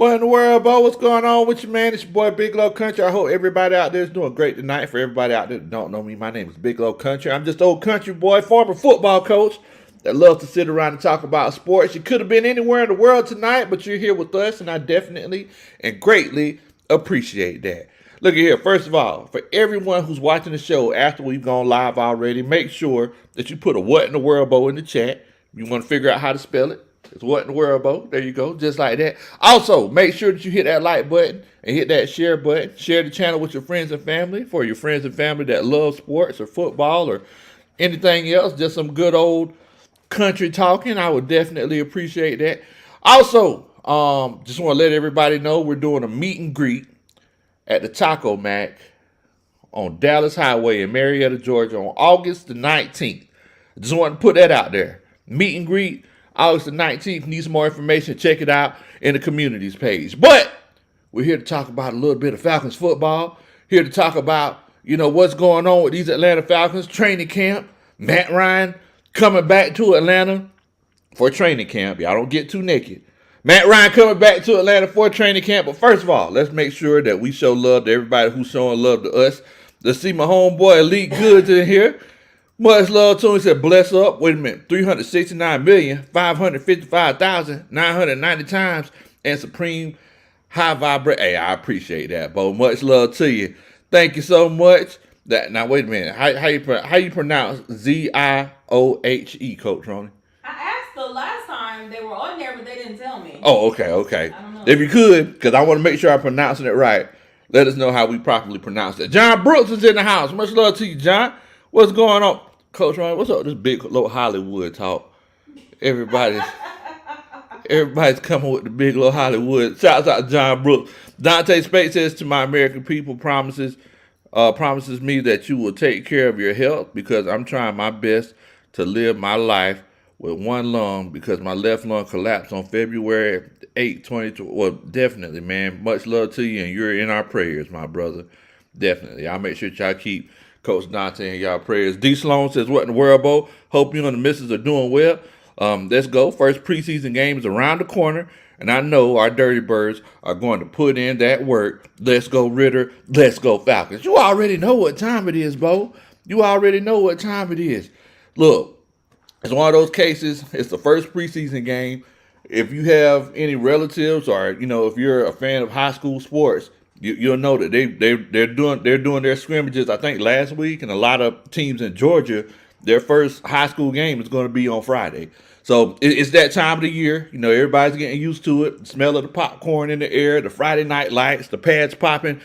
What in the world, Bo? What's going on with you, man? It's your boy Big Low Country. I hope everybody out there is doing great tonight. For everybody out there that don't know me, my name is Big Low Country. I'm just old country boy, former football coach that loves to sit around and talk about sports. You could have been anywhere in the world tonight, but you're here with us, and I definitely and greatly appreciate that. Look at here. First of all, for everyone who's watching the show after we've gone live already, make sure that you put a what in the world, Bo, in the chat. You want to figure out how to spell it? It's what in the world, Bo. There you go. Just like that. Also, make sure that you hit that like button and hit that share button. Share the channel with your friends and family. For your friends and family that love sports or football or anything else, just some good old country talking, I would definitely appreciate that. Also, just want to let everybody know we're doing a meet and greet at the Taco Mac on Dallas Highway in Marietta, Georgia on August the 19th. Just want to put that out there. Meet and greet August the 19th. Need some more information, check it out in the communities page. But we're here to talk about a little bit of Falcons football. Here to talk about, what's going on with these Atlanta Falcons. Training camp. Matt Ryan coming back to Atlanta for training camp. Y'all don't get too naked. Matt Ryan coming back to Atlanta for training camp. But first of all, let's make sure that we show love to everybody who's showing love to us. Let's see my homeboy Elite Goods in here. Much love to him. He said, bless up. Wait a minute. 369,555,990 times. And Supreme High Vibrate. Hey, I appreciate that, Bo. Much love to you. Thank you so much. Now, wait a minute. How you pronounce Ziohe, Coach Ronnie? I asked the last time they were on there, but they didn't tell me. Oh, okay. I don't know. If you could, because I want to make sure I'm pronouncing it right, let us know how we properly pronounce it. John Brooks is in the house. Much love to you, John. What's going on? Coach Ronnie, what's up with this big little Hollywood talk? Everybody's coming with the big little Hollywood. Shouts out to John Brooks. Dante Spate says, to my American people, promises me that you will take care of your health because I'm trying my best to live my life with one lung because my left lung collapsed on February 8, 2020. Well, definitely, man. Much love to you, and you're in our prayers, my brother. Definitely. I'll make sure y'all keep Coach Dante in y'all prayers. D. Sloan says, what in the world, Bo? Hope you and the missus are doing well. Let's go. First preseason game is around the corner, and I know our Dirty Birds are going to put in that work. Let's go, Riddle. Let's go, Falcons. You already know what time it is, Bo. You already know what time it is. Look, it's one of those cases. It's the first preseason game. If you have any relatives or, if you're a fan of high school sports, you'll know that they're doing their scrimmages. I think last week, and a lot of teams in Georgia, their first high school game is going to be on Friday. So it's that time of the year. Everybody's getting used to it. The smell of the popcorn in the air, the Friday night lights, the pads popping.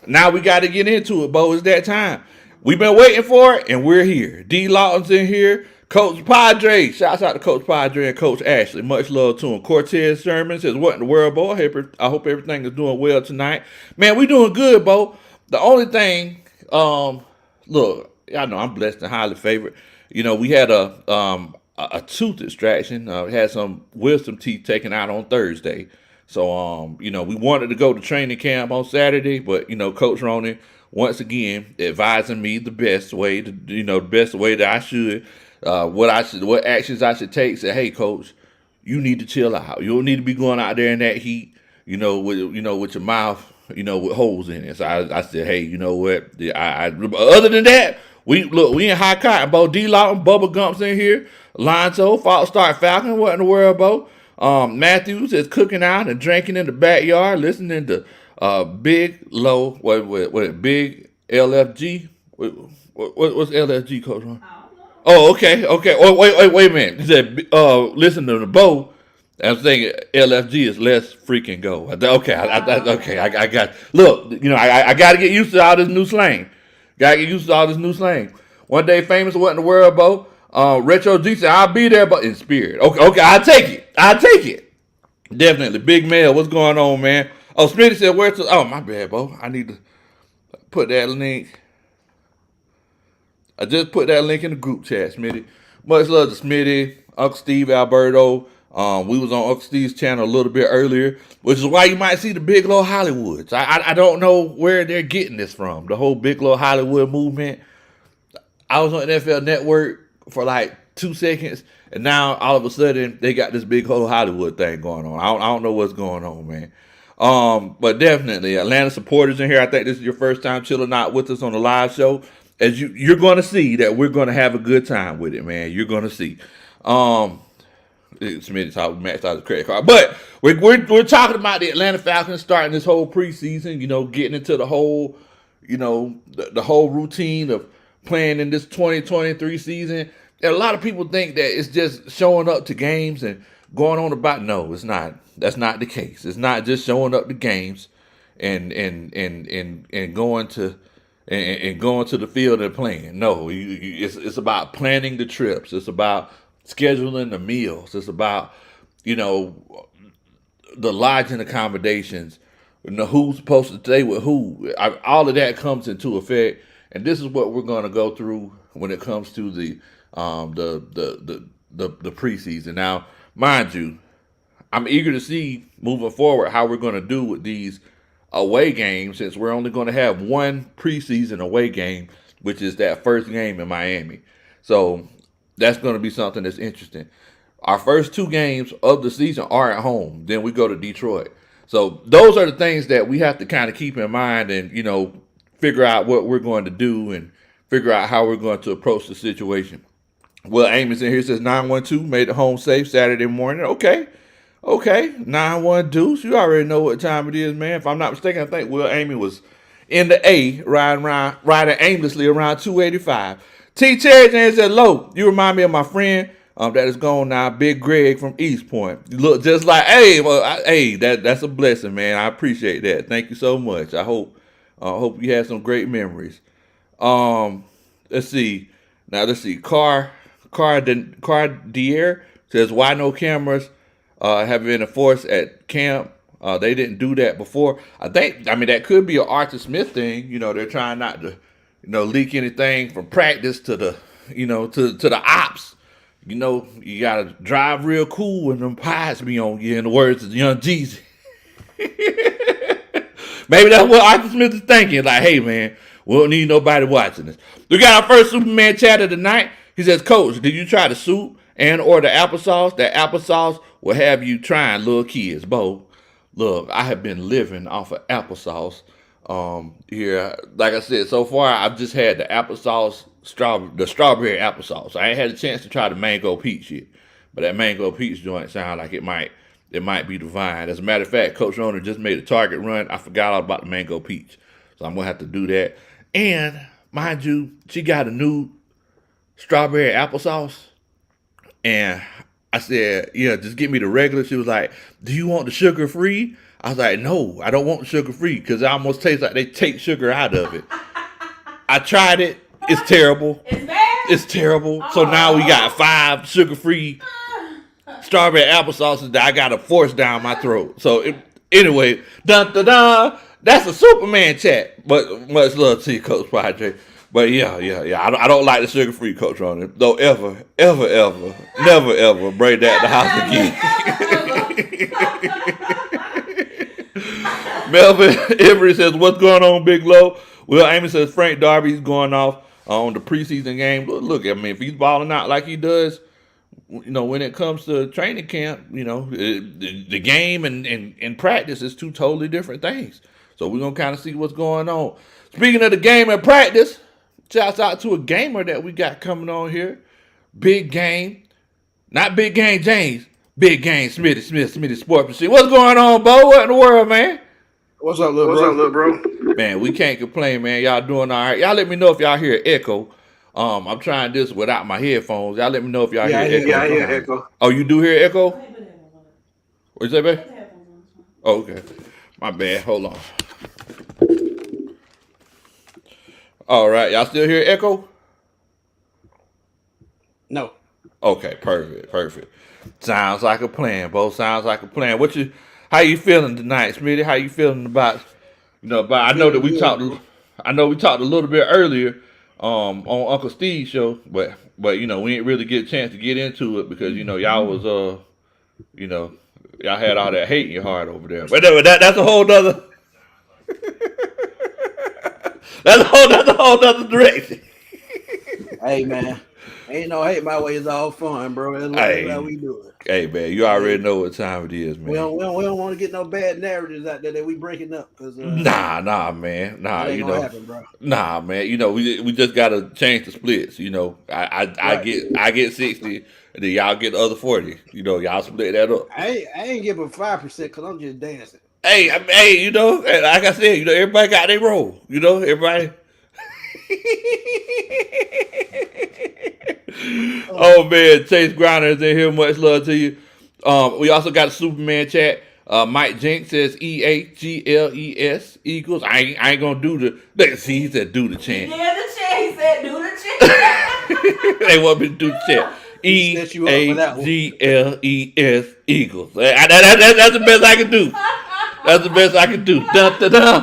Now we got to get into it, Bo. It's that time. We've been waiting for it, and we're here. D. Lawton's in here. Coach Padre. Shouts out to Coach Padre and Coach Ashley. Much love to him. Cortez Sherman says, what in the world, Bo? I hope everything is doing well tonight. Man, we doing good, Bo. The only thing, look, y'all know I'm blessed and highly favored. We had a tooth extraction. Had some wisdom teeth taken out on Thursday. So, we wanted to go to training camp on Saturday, but, Coach Ronnie, once again, advising me the best way that I should. What actions I should take. Say, hey, Coach, you need to chill out. You don't need to be going out there in that heat, with your mouth, with holes in it. So I said, hey, you know what? Other than that, we in high cotton, Bo. D. Lawton, Bubba Gump's in here. Lonzo, False Start Falcon. What in the world, Bo? Matthews is cooking out and drinking in the backyard, listening to Big Low. What Big LFG? What's LFG, Coach Ron? Oh, okay. Oh, wait a minute. He said, listen to the Bo. I was thinking LFG is let's freaking go. Okay, I got. Look, I got to get used to all this new slang. One day famous, what in the world, Bo? Retro G said, I'll be there, but in spirit. Okay, I'll take it. Definitely. Big Mel, what's going on, man? Oh, Smitty said, where to? Oh, my bad, Bo. I need to put that link. I just put that link in the group chat, Smitty. Much love to Smitty, Uncle Steve, Alberto. We was on Uncle Steve's channel a little bit earlier, which is why you might see the Big Low Hollywoods. I don't know where they're getting this from, the whole Big Low Hollywood movement. I was on NFL Network for like 2 seconds, and now all of a sudden they got this big whole Hollywood thing going on. I don't know what's going on, man. But definitely Atlanta supporters in here. I think this is your first time chilling out with us on the live show. As you're going to see that we're going to have a good time with it, man. You're going to see. Smitty talking maxed out his credit card, but we're talking about the Atlanta Falcons starting this whole preseason. Getting into the whole, the whole routine of playing in this 2023 season. And a lot of people think that it's just showing up to games and going on about. No, it's not. That's not the case. It's not just showing up to games and going to the field and playing. No, it's about planning the trips. It's about scheduling the meals. It's about the lodging accommodations. Who's supposed to stay with who. All of that comes into effect, and this is what we're going to go through when it comes to the preseason. Now, mind you, I'm eager to see moving forward how we're going to do with these away games, since we're only going to have one preseason away game, which is that first game in Miami. So that's going to be something that's interesting. Our first 2 games of the season are at home. Then we go to Detroit. So those are the things that we have to kind of keep in mind and, figure out what we're going to do and figure out how we're going to approach the situation. Well, Amy's in here, says 912 made it home safe Saturday morning. Okay. 912 Deuce. You already know what time it is, man. If I'm not mistaken, I think Will Amy was in the A riding aimlessly around 285. T. Terry James said, "Low, you remind me of my friend that is gone now, Big Greg from East Point. You look just like, that's a blessing, man. I appreciate that. Thank you so much. I hope you had some great memories." Let's see. Car Dier says, "Why no cameras have been enforced at camp? They didn't do that before." That could be an Arthur Smith thing. They're trying not to, leak anything from practice to the, to the ops. You gotta drive real cool when them pies be on you, in the words of Young Jeezy. Maybe that's what Arthur Smith is thinking. Like, hey, man, we don't need nobody watching this. We got our first Superman chat of the night. He says, "Coach, did you try the soup and or the applesauce? That applesauce will have you trying little kids." Bo, look, I have been living off of applesauce. Here, like I said, so far I've just had the applesauce, the strawberry applesauce. I ain't had a chance to try the mango peach yet, but that mango peach joint sounds like it might be divine. As a matter of fact, Coach Owner just made a Target run. I forgot all about the mango peach, so I'm gonna have to do that. And mind you, she got a new strawberry applesauce, and I said, "Yeah, just get me the regular." She was like, "Do you want the sugar free?" I was like, "No, I don't want the sugar free," because it almost tastes like they take sugar out of it. I tried it. It's terrible. It's bad? It's terrible. So now we got 5 sugar-free strawberry applesauces that I got to force down my throat. So anyway, dun-dun-dun. That's a Superman chat. But much love to you, Coach Padre. But yeah. I don't like the sugar-free, Coach, on it. Don't ever, never, ever bring that to the house again. Melvin Emory says, "What's going on, Big Low?" Will Amy says, "Frank Darby's going off on the preseason game." Look, if he's balling out like he does, when it comes to training camp, the game and practice is 2 totally different things. So we're going to kind of see what's going on. Speaking of the game and practice, shouts out to a gamer that we got coming on here. Big Game. Not Big Game James. Big Game Smitty Sports Machine. What's going on, Bo? What in the world, man? What's up, little bro? Man, we can't complain, man. Y'all doing all right. Y'all let me know if y'all hear echo. I'm trying this without my headphones. Y'all let me know if y'all hear echo. Yeah, I hear echo. Oh, you do hear echo? What'd you say, babe? Oh, okay. My bad. Hold on. All right. Y'all still hear echo? No. Okay, perfect. Sounds like a plan, Bo. Sounds like a plan. How you feeling tonight, Smitty? How you feeling about I know that we talked a little bit earlier on Uncle Steve's show, but we didn't really get a chance to get into it because y'all was y'all had all that hate in your heart over there. But that's a whole nother that's a whole nother direction. Hey man, Ain't no hate my way. It's all fun, bro. That's how we do it. Hey, man, you already know what time it is, man. We don't want to get no bad narratives out there that we breaking up. Cause, nah, man. Nah, that ain't gonna happen, bro. Nah, man. We just gotta change the splits. I get 60, and then y'all get the other 40. Y'all split that up. I ain't giving 5% because I'm just dancing. Hey, like I said, everybody got their role. Everybody. Oh man, Chase Griner is in here. Much love to you. We also got a Superman chat. Mike Jenks says EAGLES Eagles. I ain't gonna do the. See, he said do the chant. Yeah, the chant. He said do the chant. They want me to do the chant. EAGLES Eagles. That's the best I can do. That's the best I can do. Dun, dun, dun.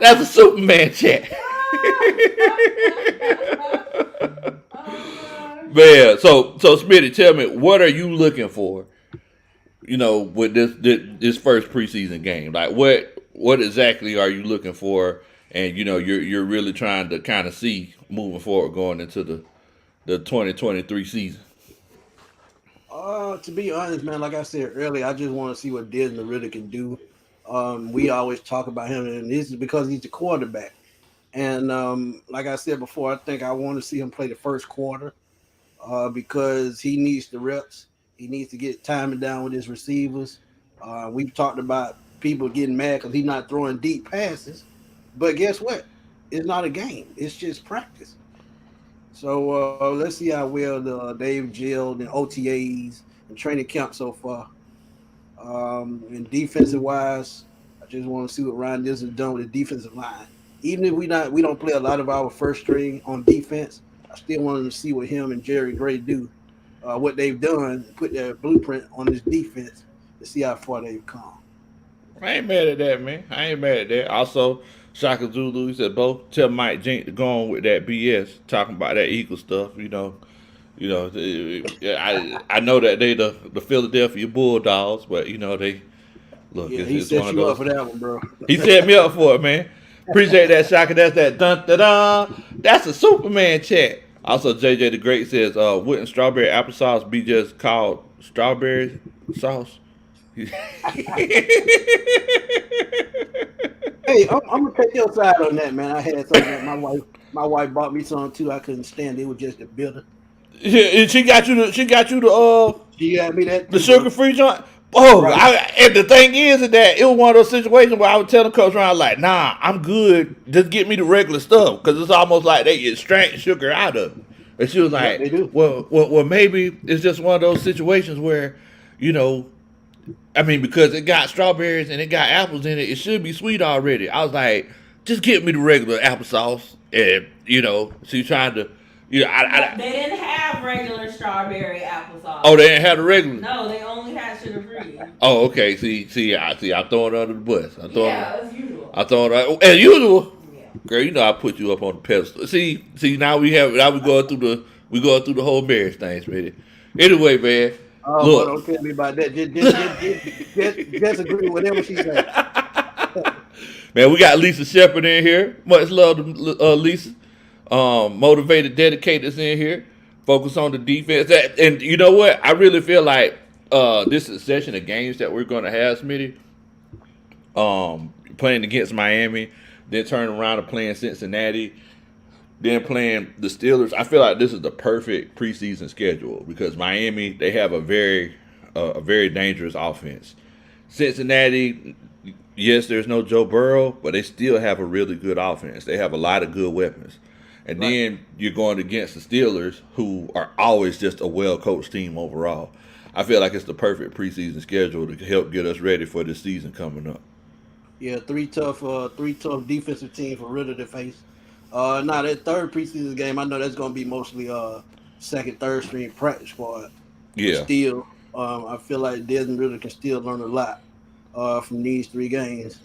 That's a Superman chat. Man, so Smitty, tell me, what are you looking for? With this first preseason game, like what exactly are you looking for? And you're really trying to kind of see moving forward going into the 2023 season. To be honest, man, like I said earlier, I just want to see what Desmond really can do. We always talk about him, and this is because he's the quarterback. And like I said before, I think I want to see him play the first quarter because he needs the reps. He needs to get timing down with his receivers. We've talked about people getting mad because he's not throwing deep passes. But guess what? It's not a game. It's just practice. So let's see how well they've gelled in OTAs and training camp so far. And defensive-wise, I just want to see what Ryan Desmond done with the defensive line. Even if we don't play a lot of our first string on defense, I still wanted to see what him and Jerry Gray do, what they've done, put their blueprint on this defense to see how far they've come. I ain't mad at that, man. I ain't mad at that. Also, Shaka Zulu, he said, both tell Mike Jenks to go on with that BS, talking about that Eagle stuff, I know that they the Philadelphia Bulldogs, but they look. Yeah, he set you up for that one, bro. He set me up for it, man. Appreciate that, Shaka. That's that dun da dun. That's a Superman chat. Also, JJ the Great says, wouldn't strawberry applesauce be just called strawberry sauce? Hey, I'm gonna take your side on that, man. I had something that my wife bought me some too. I couldn't stand it. It was just the bitter. Yeah, she got you the She got me that the sugar free joint. Oh, right. And the thing is that it was one of those situations where I would tell the coach around like, nah, I'm good. Just get me the regular stuff because it's almost like they extract sugar out of it. And she was like, they do. Well, maybe it's just one of those situations where, because it got strawberries and it got apples in it, it should be sweet already. I was like, just get me the regular applesauce. And, she's trying to, they didn't have regular strawberry applesauce. Oh, they didn't have the regular? No, they only had sugar free. Oh, okay. See, I'm throwing it under the bus. As usual. I throw it as usual. Yeah. Girl, I put you up on the pedestal. See, now we going through the whole marriage thing, Smitty. Anyway, man. Oh, look. Don't tell me about that. Just agree with whatever she said. Man, we got Lisa Shepard in here. Much love to Lisa. Motivated, dedicated is in here. Focus on the defense. And you know what? I really feel like this session of games that we're going to have, Smitty, playing against Miami, then turning around and playing Cincinnati, then playing the Steelers. I feel like this is the perfect preseason schedule because Miami, they have a very dangerous offense. Cincinnati, yes, there's no Joe Burrow, but they still have a really good offense. They have a lot of good weapons. And then you're going against the Steelers, who are always just a well-coached team overall. I feel like it's the perfect preseason schedule to help get us ready for this season coming up. Yeah, three tough defensive teams for Riddle to face. Now that third preseason game, I know that's going to be mostly second, third string practice squad. Yeah. But still, I feel like Desmond Riddle can still learn a lot from these 3 games.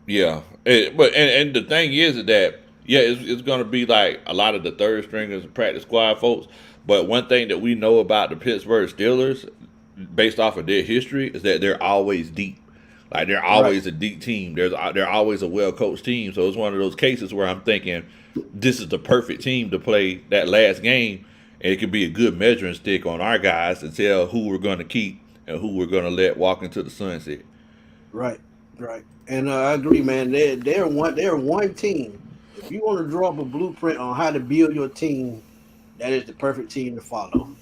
Yeah, and the thing is that. Yeah, it's going to be like a lot of the third stringers and practice squad folks. But one thing that we know about the Pittsburgh Steelers, based off of their history, is that they're always deep. Like, they're always a deep team. They're always a well-coached team. So it's one of those cases where I'm thinking this is the perfect team to play that last game and it can be a good measuring stick on our guys to tell who we're going to keep and who we're going to let walk into the sunset. Right. And I agree, man. They're one team. If you want to draw up a blueprint on how to build your team, that is the perfect team to follow.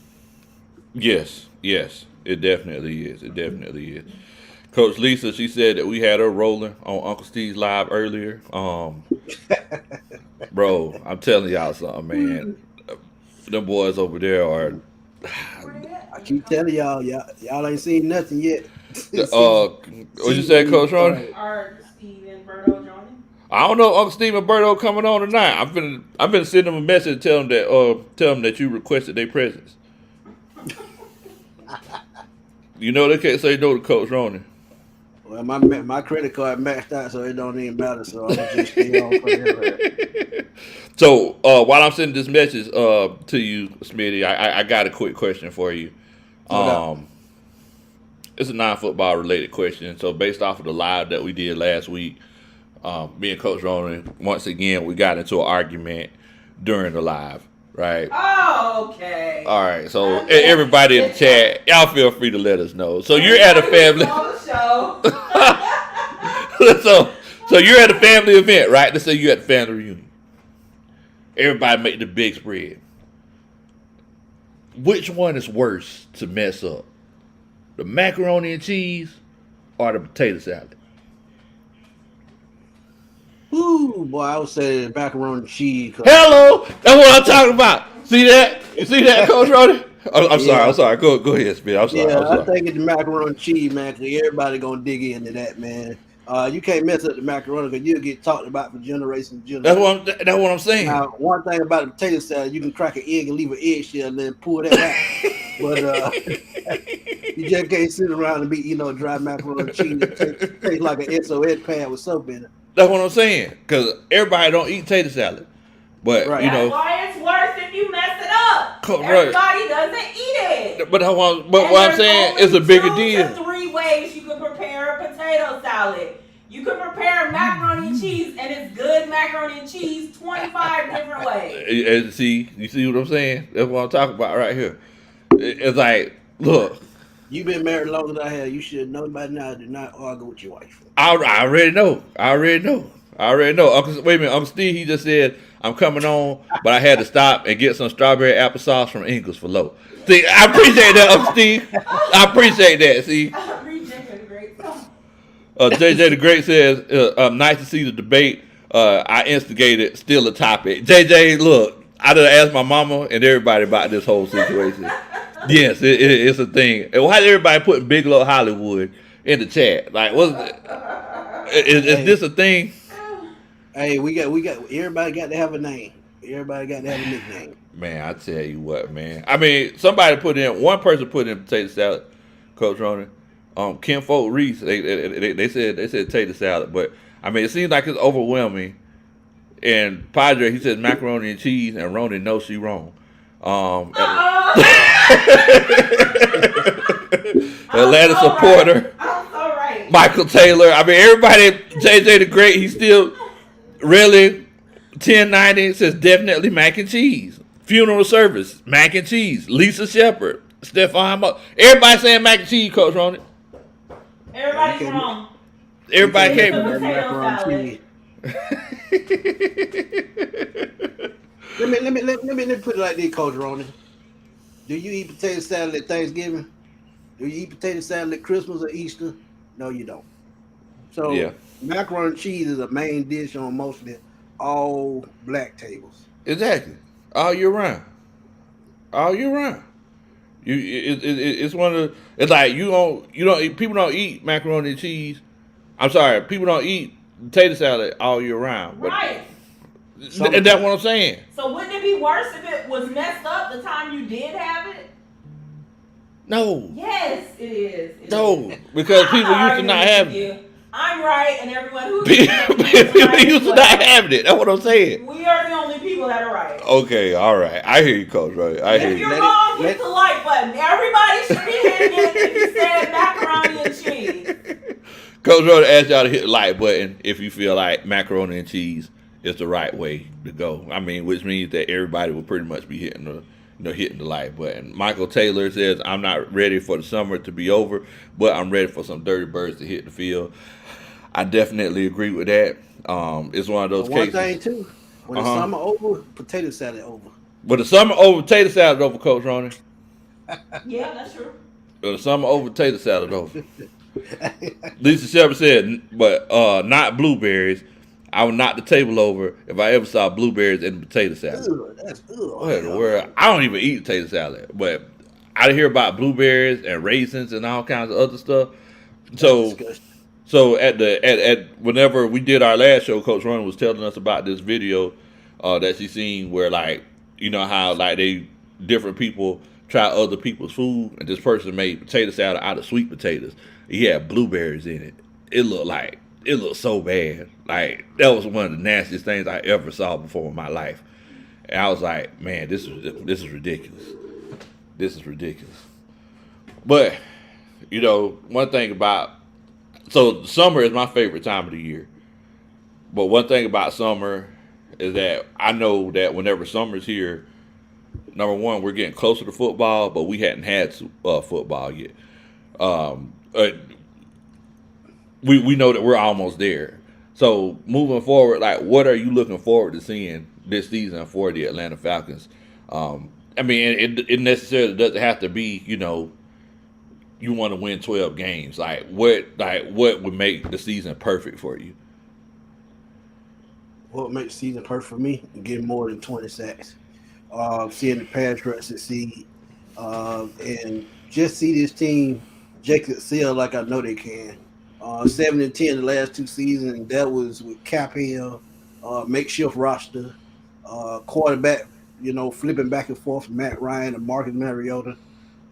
Yes, it definitely is. Coach Lisa, she said that we had her rolling on Uncle Steve's live earlier. Bro, I'm telling y'all something, man. Them boys over there are. I keep telling y'all ain't seen nothing yet. What you said, Coach Ronnie? Are Steve and Berto joining? I don't know, Uncle Steve and Berto coming on tonight. I've been sending them a message to tell them that you requested their presence. You know they can't say no to Coach Ronnie. Well, my credit card maxed out, so it don't even matter. So I'm just stay on forever. So while I'm sending this message to you, Smitty, I got a quick question for you. It's a non-football related question. So based off of the live that we did last week, me and Coach Ronnie, once again, we got into an argument during the live, right? Oh, okay. All right. So everybody in the chat, y'all feel free to let us know. So you're at a family. so you're at a family event, right? Let's say you're at a family reunion. Everybody make the big spread. Which one is worse to mess up? The macaroni and cheese or the potato salad? Ooh, boy, I would say macaroni and cheese. Hello, that's what I'm talking about. See that? You see that, Coach Roddy? I'm sorry. Go ahead, Smith. I'm sorry. I think it's the macaroni and cheese, man, because everybody going to dig into that, man. You can't mess up the macaroni because you'll get talked about for generations. That's what I'm saying. Now, one thing about the potato salad, you can crack an egg and leave an eggshell and then pull that out. But you just can't sit around and be, dry macaroni and cheese that tastes like an SOS pad with soap in it. That's what I'm saying. Because everybody don't eat potato salad. But, That's why it's worse if you mess it up. Everybody doesn't eat it. But what I'm saying is a bigger deal. There's 3 ways you can prepare a potato salad. You can prepare macaroni and cheese, and it's good macaroni and cheese 25 different ways. And you see what I'm saying? That's what I'm talking about right here. It's like, look. You've been married longer than I have. You should know by now. Do not argue with your wife. I already know. Uncle Steve, he just said, I'm coming on, but I had to stop and get some strawberry applesauce from Ingles for low. See, I appreciate that, Uncle Steve. I appreciate that, see. JJ the Great says, nice to see the debate. I instigated, still a topic. JJ, look, I done asked my mama and everybody about this whole situation. Yes, it's a thing. And why is everybody putting Bigelow Hollywood in the chat? Like, what's is this a thing? Hey, we got everybody got to have a name. Everybody got to have a nickname. Man, I tell you what, man. I mean, one person put in potato salad, Coach Ronnie. Kim Folk Reese, they said potato salad, but I mean, it seems like it's overwhelming. And Padre, he says macaroni and cheese, and Ronnie knows she wrong. Atlanta supporter, right. Michael Taylor. I mean, everybody. JJ the Great. He's still really 1090 says definitely mac and cheese. Funeral service, mac and cheese. Lisa Shepherd, Stefan. Everybody saying mac and cheese, Coach Ronnie. Everybody's wrong. Everybody can't. Let me put it like this, Coach Ronnie. Do you eat potato salad at Thanksgiving? Do you eat potato salad at Christmas or Easter? No, you don't. So macaroni and cheese is a main dish on mostly all black tables. Exactly. All year round. It's one of the, it's like you don't eat, people don't eat macaroni and cheese. I'm sorry, people don't eat potato salad all year round. Right. And that's what I'm saying. So wouldn't it be worse if it was messed up the time you did have it? No. Yes, it is. No, because people used to not have it. I'm right, and everyone who's people used to not have it. That's what I'm saying. We are the only people that are right. Okay, all right. I hear you, Coach. Right? If you're wrong, hit the like button. Everybody should be hitting it if you said macaroni and cheese. Coach Roder asked y'all to hit the like button if you feel like macaroni and cheese is the right way to go. I mean, which means that everybody will pretty much be hitting hitting the like button. Michael Taylor says, I'm not ready for the summer to be over, but I'm ready for some dirty birds to hit the field. I definitely agree with that. It's one of those One cases. thing too, when the summer over, potato salad over. But the summer over, potato salad over, Coach Ronnie. Yeah, that's true. The summer over, potato salad over. Lisa Shepard said, but not blueberries. I would knock the table over if I ever saw blueberries in the potato salad. What in the world? I don't even eat potato salad, but I hear about blueberries and raisins and all kinds of other stuff. So at whenever we did our last show, Coach Ronnie was telling us about this video that she seen where how they different people try other people's food, and this person made potato salad out of sweet potatoes. He had blueberries in it. It looked so bad. Like, that was one of the nastiest things I ever saw before in my life. And I was like, man, this is ridiculous. This is ridiculous. But, one thing about, so summer is my favorite time of the year. But one thing about summer is that I know that whenever summer's here, number one, we're getting closer to football, but we hadn't had football yet. We know that we're almost there. So moving forward, like, what are you looking forward to seeing this season for the Atlanta Falcons? It necessarily doesn't have to be, you want to win 12 games. What would make the season perfect for you? What would make the season perfect for me? Getting more than 20 sacks. Seeing the pass rush succeed. And just see this team Jacob excel like I know they can. 7-10 the last two seasons, and that was with Campbell, makeshift roster, quarterback, flipping back and forth from Matt Ryan and Marcus Mariota.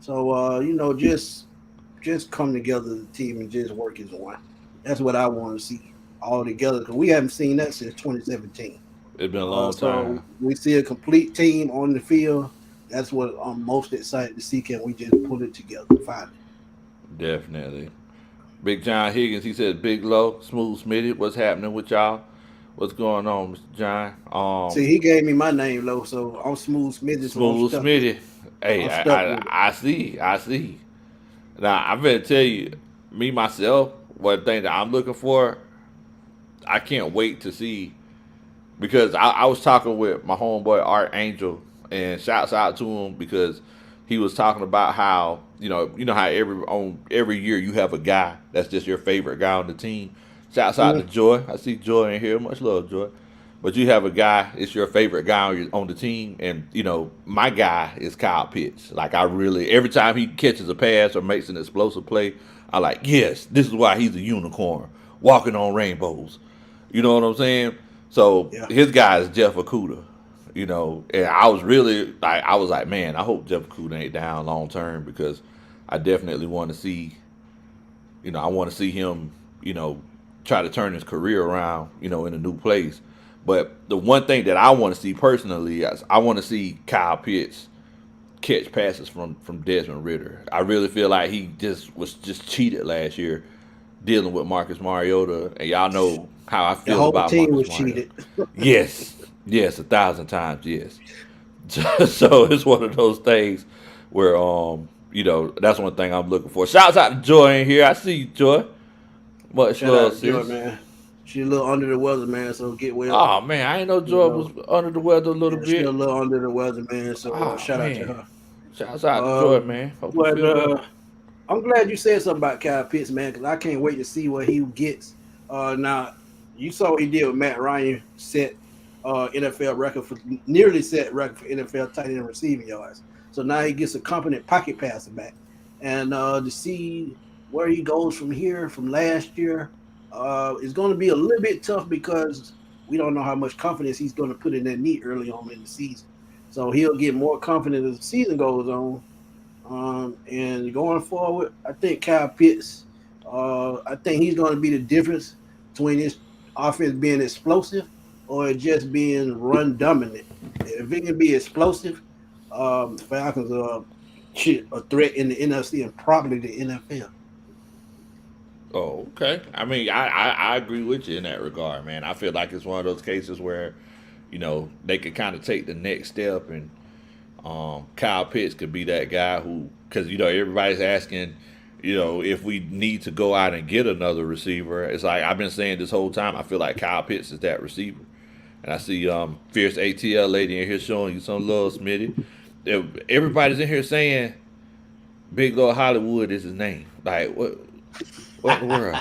So, just come together as a team and just work as one. That's what I want to see all together, because we haven't seen that since 2017. It's been a long time. So we see a complete team on the field. That's what I'm most excited to see. Can we just pull it together finally? Definitely. Big John Higgins, he said, Big Low, Smooth Smitty, what's happening with y'all? What's going on, Mr. John? See, he gave me my name, Low, so I'm Smooth Smitty. Smooth Smitty. Hey, I see. Now, I'm going to tell you, me, myself, one thing that I'm looking for, I can't wait to see, because I was talking with my homeboy, Art Angel, and shouts out to him because he was talking about how, how every year you have a guy that's just your favorite guy on the team. Shouts out to Joy. I see Joy in here. Much love, Joy. But you have a guy, it's your favorite guy on the team. And, my guy is Kyle Pitts. Like, every time he catches a pass or makes an explosive play, I like, yes, this is why he's a unicorn, walking on rainbows. You know what I'm saying? So His guy is Jeff Okudah. And I was really I was like, man, I hope Jeff Okudah ain't down long term, because I definitely want to see, I want to see him, try to turn his career around, in a new place. But the one thing that I want to see personally is I want to see Kyle Pitts catch passes from Desmond Riddle. I really feel like he was cheated last year dealing with Marcus Mariota, and y'all know how I feel about team Marcus was Mariota. Cheated. Yes, 1,000 times, yes. So it's one of those things where, that's one thing I'm looking for. Shouts out to Joy in here. I see you, Joy. Much love, sis. Joy, man. She's a little under the weather, man, so get well. Oh, man, I ain't know Joy was under the weather a little bit. She's a little under the weather, man, so shout out to her. Shouts out to Joy, man. I'm glad you said something about Kyle Pitts, man, because I can't wait to see what he gets. Now, you saw what he did with Matt Ryan, NFL record for NFL tight end receiving yards. So now he gets a competent pocket passer back, and to see where he goes from here, from last year, is going to be a little bit tough, because we don't know how much confidence he's going to put in that knee early on in the season. So he'll get more confident as the season goes on. And going forward, I think Kyle Pitts, I think he's going to be the difference between his offense being explosive or just being run dominant. If it can be explosive, the Falcons are a threat in the NFC and probably the NFL. Oh, okay. I mean, I agree with you in that regard, man. I feel like it's one of those cases where, they could kind of take the next step and, Kyle Pitts could be that guy who, because everybody's asking, if we need to go out and get another receiver. It's like I've been saying this whole time. I feel like Kyle Pitts is that receiver, and I see fierce ATL lady in here showing you some love, Smitty. Everybody's in here saying Big Lord Hollywood is his name. Like what in the world?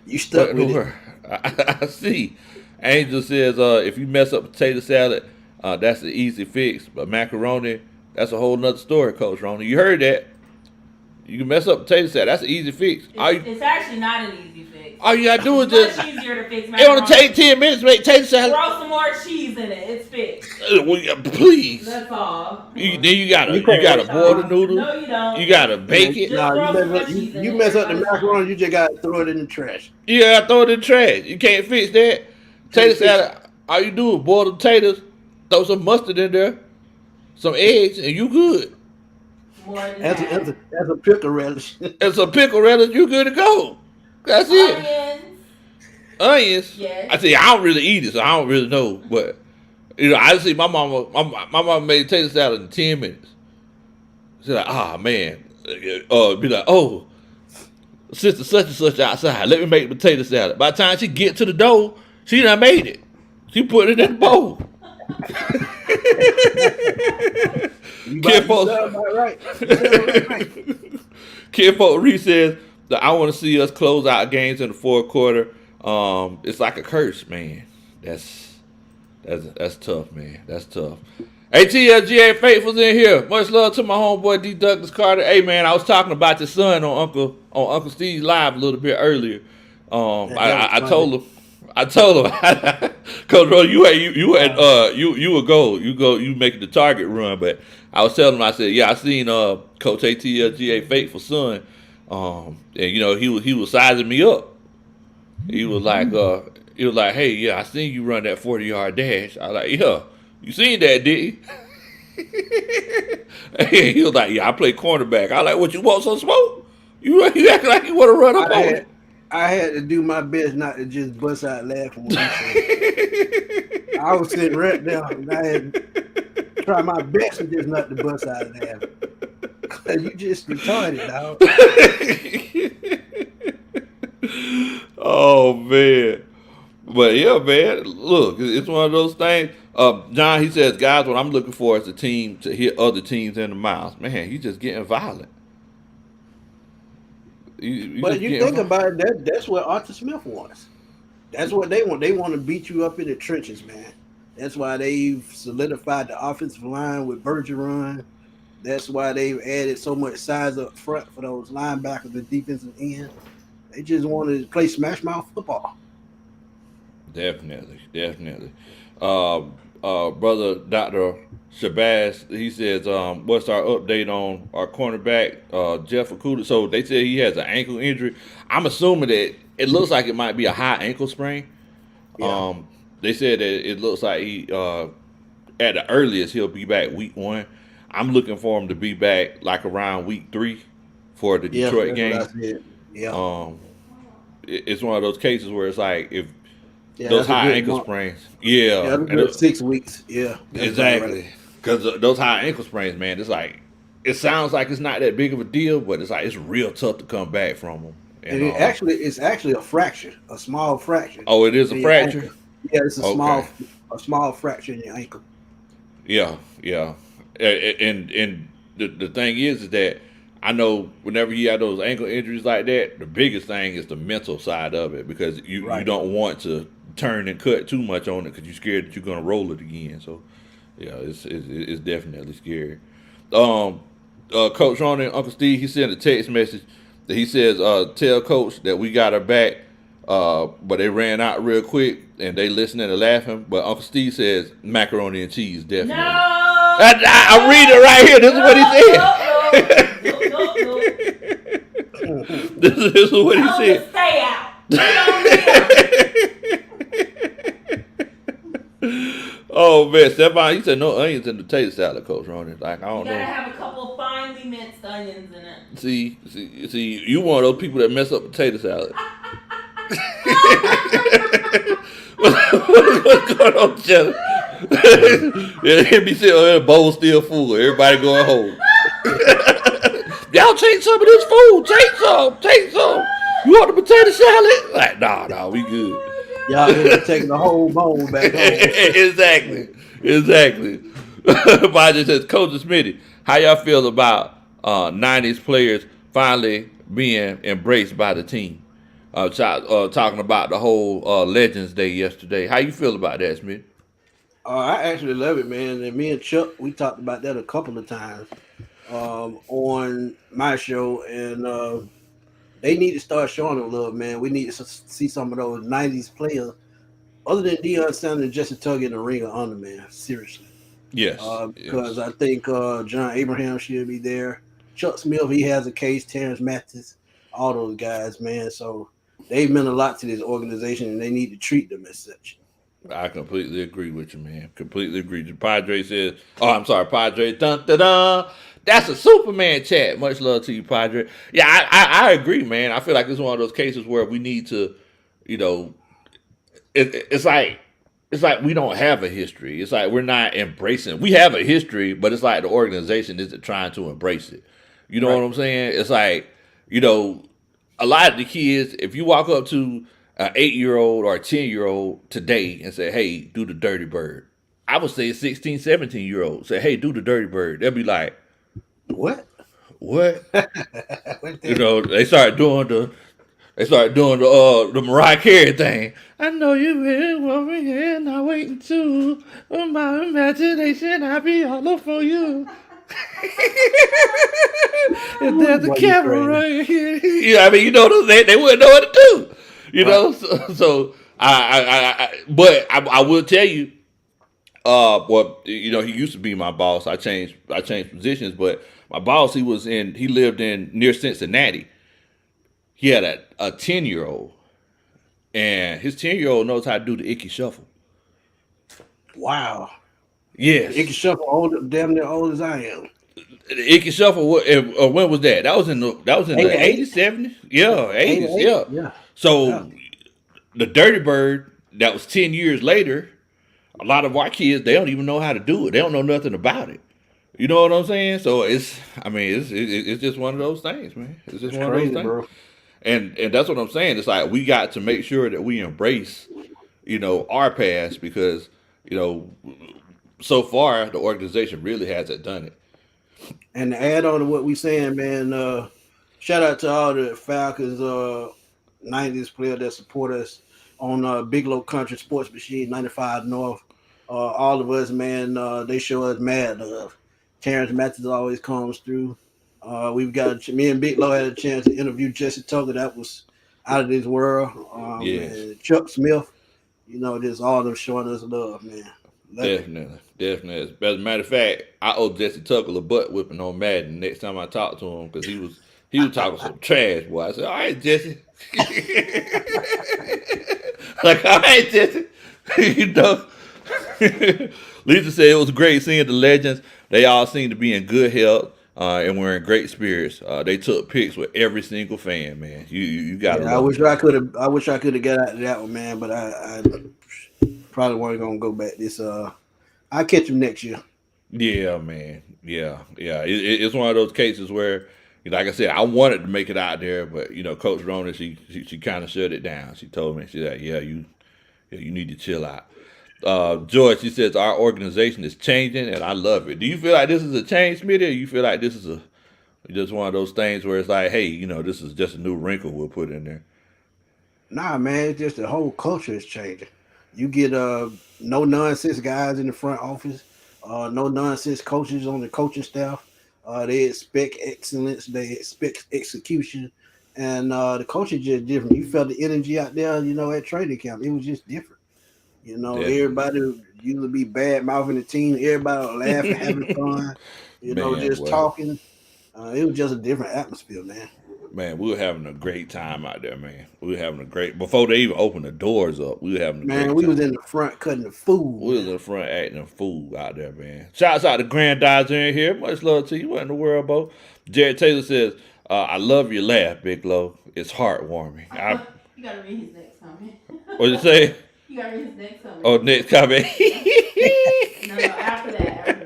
You stuck with it. I see. Angel says, if you mess up potato salad, that's an easy fix. But macaroni, that's a whole nother story, Coach Ronnie. You heard that. You can mess up potato salad. That's an easy fix. It's actually not an easy fix. All you got to do is It's just... much easier to fix It macaroni. only take 10 minutes to make potato salad. Throw some more cheese in it. It's fixed. Please. That's all. Then you gotta boil the noodle. No, you don't. You gotta bake it. You mess up the macaroni, you just gotta throw it in the trash. You gotta throw it in the trash. You can't fix that. Potato salad, all you do is boil the potatoes, throw some mustard in there, some eggs, and you good. More than As a pickle relish. As a pickle relish, you good to go. That's it. Onions. Yes. I say I don't really eat it, so I don't really know. But I see my mama made potato salad in 10 minutes. She's like, man. Be like, oh, sister such and such outside. Let me make potato salad. By the time she get to the dough, she done made it. She put it in the bowl. Kid Folk Reese says that I want to see us close out games in the fourth quarter. It's like a curse, man. That's tough, man. That's tough. ATLGA Faithful's in here. Much love to my homeboy D. Douglas Carter. Hey, man, I was talking about your son on Uncle Steve's live a little bit earlier. I told him, Coach Roy, you would go. You making the target run, but I was telling him, I said, yeah, I seen Coach ATLGA Faithful son, and he was sizing me up. He was like, hey, yeah, I seen you run that 40-yard dash. I was like, yeah, you seen that, did you? He was like, yeah, I play cornerback. I was like, what, you want some smoke? You acting like you want to run up on me. I had to do my best not to just bust out laughing when he said I was sitting right there and I had to try my best to just not to bust out laughing. Cause you just retarded, dog. Oh man. But yeah, man, look, it's one of those things. John, he says, guys, what I'm looking for is a team to hit other teams in the mouth. Man, he's just getting violent. But you think about it, that's what Arthur Smith wants. That's what they want. They want to beat you up in the trenches, man. That's why they've solidified the offensive line with Bergeron. That's why they've added so much size up front for those linebackers and defensive end. They just want to play smash mouth football. Definitely. Brother Dr. Shabazz, he says, what's our update on our cornerback, Jeff Okuda? So they said he has an ankle injury. I'm assuming that it looks like it might be a high ankle sprain. Yeah. They said that it looks like he, at the earliest, he'll be back week 1. I'm looking for him to be back like around week 3 for the Detroit game. Yeah. It's one of those cases where it's like if those high ankle sprains. Yeah. 6 weeks. Yeah. Exactly. Because those high ankle sprains, man, it's like, it sounds like it's not that big of a deal, but it's like, it's real tough to come back from them. And it's actually a fracture, a small fracture. Oh, it is a fracture? Ankle. Yeah, it's a small fracture in your ankle. Yeah. And the thing is that I know whenever you have those ankle injuries like that, the biggest thing is the mental side of it, because you don't want to turn and cut too much on it because you're scared that you're going to roll it again. So, yeah, it's definitely scary. Coach Ron and Uncle Steve, he sent a text message that he says, tell Coach that we got her back, but they ran out real quick and they listening and laughing. But Uncle Steve says macaroni and cheese, definitely. No! I read it right here. This is what he said. This is what he said. Stay out. Oh man, Stephon, he said no onions in the potato salad, Coach Ronnie. Like I don't know. You gotta have a couple of finely minced onions in it. See, you one of those people that mess up potato salad. What's going on, Jenna? He'll be sitting there, bowl still full. Everybody going home. Y'all take some of this food. Take some. You want the potato salad? Like, nah, we good. Y'all end up taking the whole bowl back home. Exactly. But it says, Coach Smitty, how y'all feel about 90s players finally being embraced by the team? Talking about the whole Legends Day yesterday. How you feel about that, Smitty? I actually love it, man. And me and Chuck, we talked about that a couple of times on my show, and they need to start showing them love, man. We need to see some of those 90s players, other than Deion Sanders and Jesse Tugg in the ring of honor, man. Seriously. Yes. Because I think John Abraham should be there. Chuck Smith, he has a case. Terrence Mathis, all those guys, man. So they've meant a lot to this organization, and they need to treat them as such. I completely agree with you, man. Completely agree. The Padre says, I'm sorry, Padre. Dun, dun, dun. That's a Superman chat. Much love to you, Padre. Yeah, I agree, man. I feel like it's one of those cases where we need to, it's like we don't have a history. It's like we're not embracing. We have a history, but it's like the organization isn't trying to embrace it. You know what I'm saying? It's like, a lot of the kids, if you walk up to an 8-year-old or a 10-year-old today and say, hey, do the dirty bird. I would say a 16, 17-year-old say, hey, do the dirty bird. They'll be like, What? They start doing the Mariah Carey thing. I know you've been worrying and I'm waiting too. On my imagination, I'll be all up for you. And there's a camera right here. Yeah, I mean, they wouldn't know what to do. So but I will tell you, he used to be my boss. I changed positions, but my boss, he lived in near Cincinnati. He had a 10-year-old, and his 10-year-old knows how to do the Icky Shuffle. Wow. Yes. The Icky Shuffle, damn near old as I am. The Icky Shuffle, when was that? That was in the 80s, 70s? Yeah, 80s, yeah. So the Dirty Bird, that was 10 years later, a lot of our kids, they don't even know how to do it. They don't know nothing about it. You know what I'm saying? So it's just one of those things, man. It's just one crazy, of those things. Bro. And that's what I'm saying. It's like we got to make sure that we embrace, our past because, so far the organization really hasn't done it. And to add on to what we saying, man, shout out to all the Falcons 90s players that support us on Bigelow Country Sports Machine 95 North. All of us, man, they show us mad love. Terrence Mathis always comes through. We've got me and Bigelow had a chance to interview Jesse Tugger. That was out of this world. And Chuck Smith, just all of them showing us love, man. Definitely. As a matter of fact, I owe Jesse Tucker a butt whipping on Madden next time I talk to him because he was talking some trash, boy. I said, all right, Jesse. Like, all right, Jesse. Lisa said it was great seeing the legends. They all seem to be in good health and were in great spirits. They took pics with every single fan, man. You got to. I wish I could have got out of that one, man. But I probably wasn't gonna go back this. I'll catch him next year. Yeah, man. Yeah. It's one of those cases where, like I said, I wanted to make it out there, but Coach Rona, she kind of shut it down. She told me, she's like, you need to chill out. George, she says our organization is changing, and I love it. Do you feel like this is a change, Smitty, or you feel like this is just one of those things where it's like, hey, this is just a new wrinkle we'll put in there? Nah, man, it's just the whole culture is changing. You get no nonsense guys in the front office, no nonsense coaches on the coaching staff. They expect excellence, they expect execution, and the culture is just different. You felt the energy out there, at training camp. It was just different. Everybody would usually be bad mouthing the team. Everybody would laughing, having fun. Talking. It was just a different atmosphere, man. Man, we were having a great time out there, man. We were having a great before they even opened the doors up. We were having a great time. We was in the front cutting the food. We was in the front acting a fool out there, man. Shouts out to Granddad's in here. Much love to you. What in the world, Bo? Jared Taylor says, I love your laugh, Big Low. It's heartwarming. You gotta read his next comment. What'd you say? You gotta read his next comment. Oh, next comment. No, after that.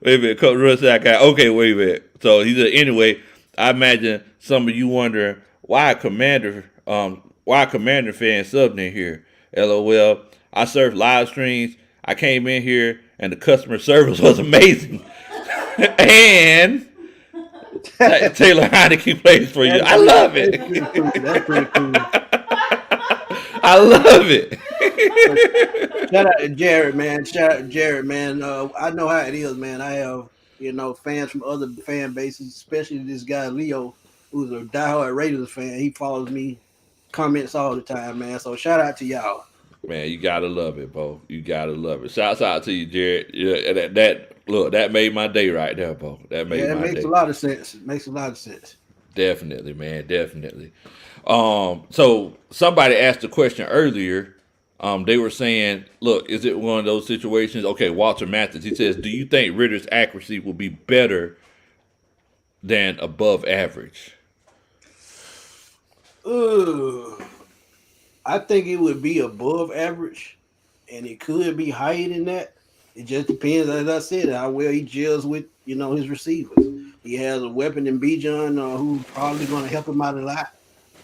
Wait a minute, Coach Russ, I got okay. Wait a minute. So he said, anyway, I imagine some of you wondering why Commander fan subbed in here. LOL. I surfed live streams. I came in here and the customer service was amazing. And Taylor Heineke plays for you. I love it. That's pretty cool. I love it. Shout out to Jared, man. I know how it is, man. I have, fans from other fan bases, especially this guy Leo, who's a diehard Raiders fan. He follows me, comments all the time, man. So shout out to y'all. Man, you gotta love it, Bo. You gotta love it. Shouts out to you, Jared. Yeah, that made my day right there, Bo. That made my day. It makes a lot of sense. It makes a lot of sense. Definitely, man. Definitely. So somebody asked a question earlier. They were saying, look, is it one of those situations? Okay, Walter Mathis, he says, do you think Ritter's accuracy will be better than above average? I think it would be above average, and it could be higher than that. It just depends, as I said, how well he gels with, his receivers. He has a weapon in Bijan who's probably going to help him out a lot.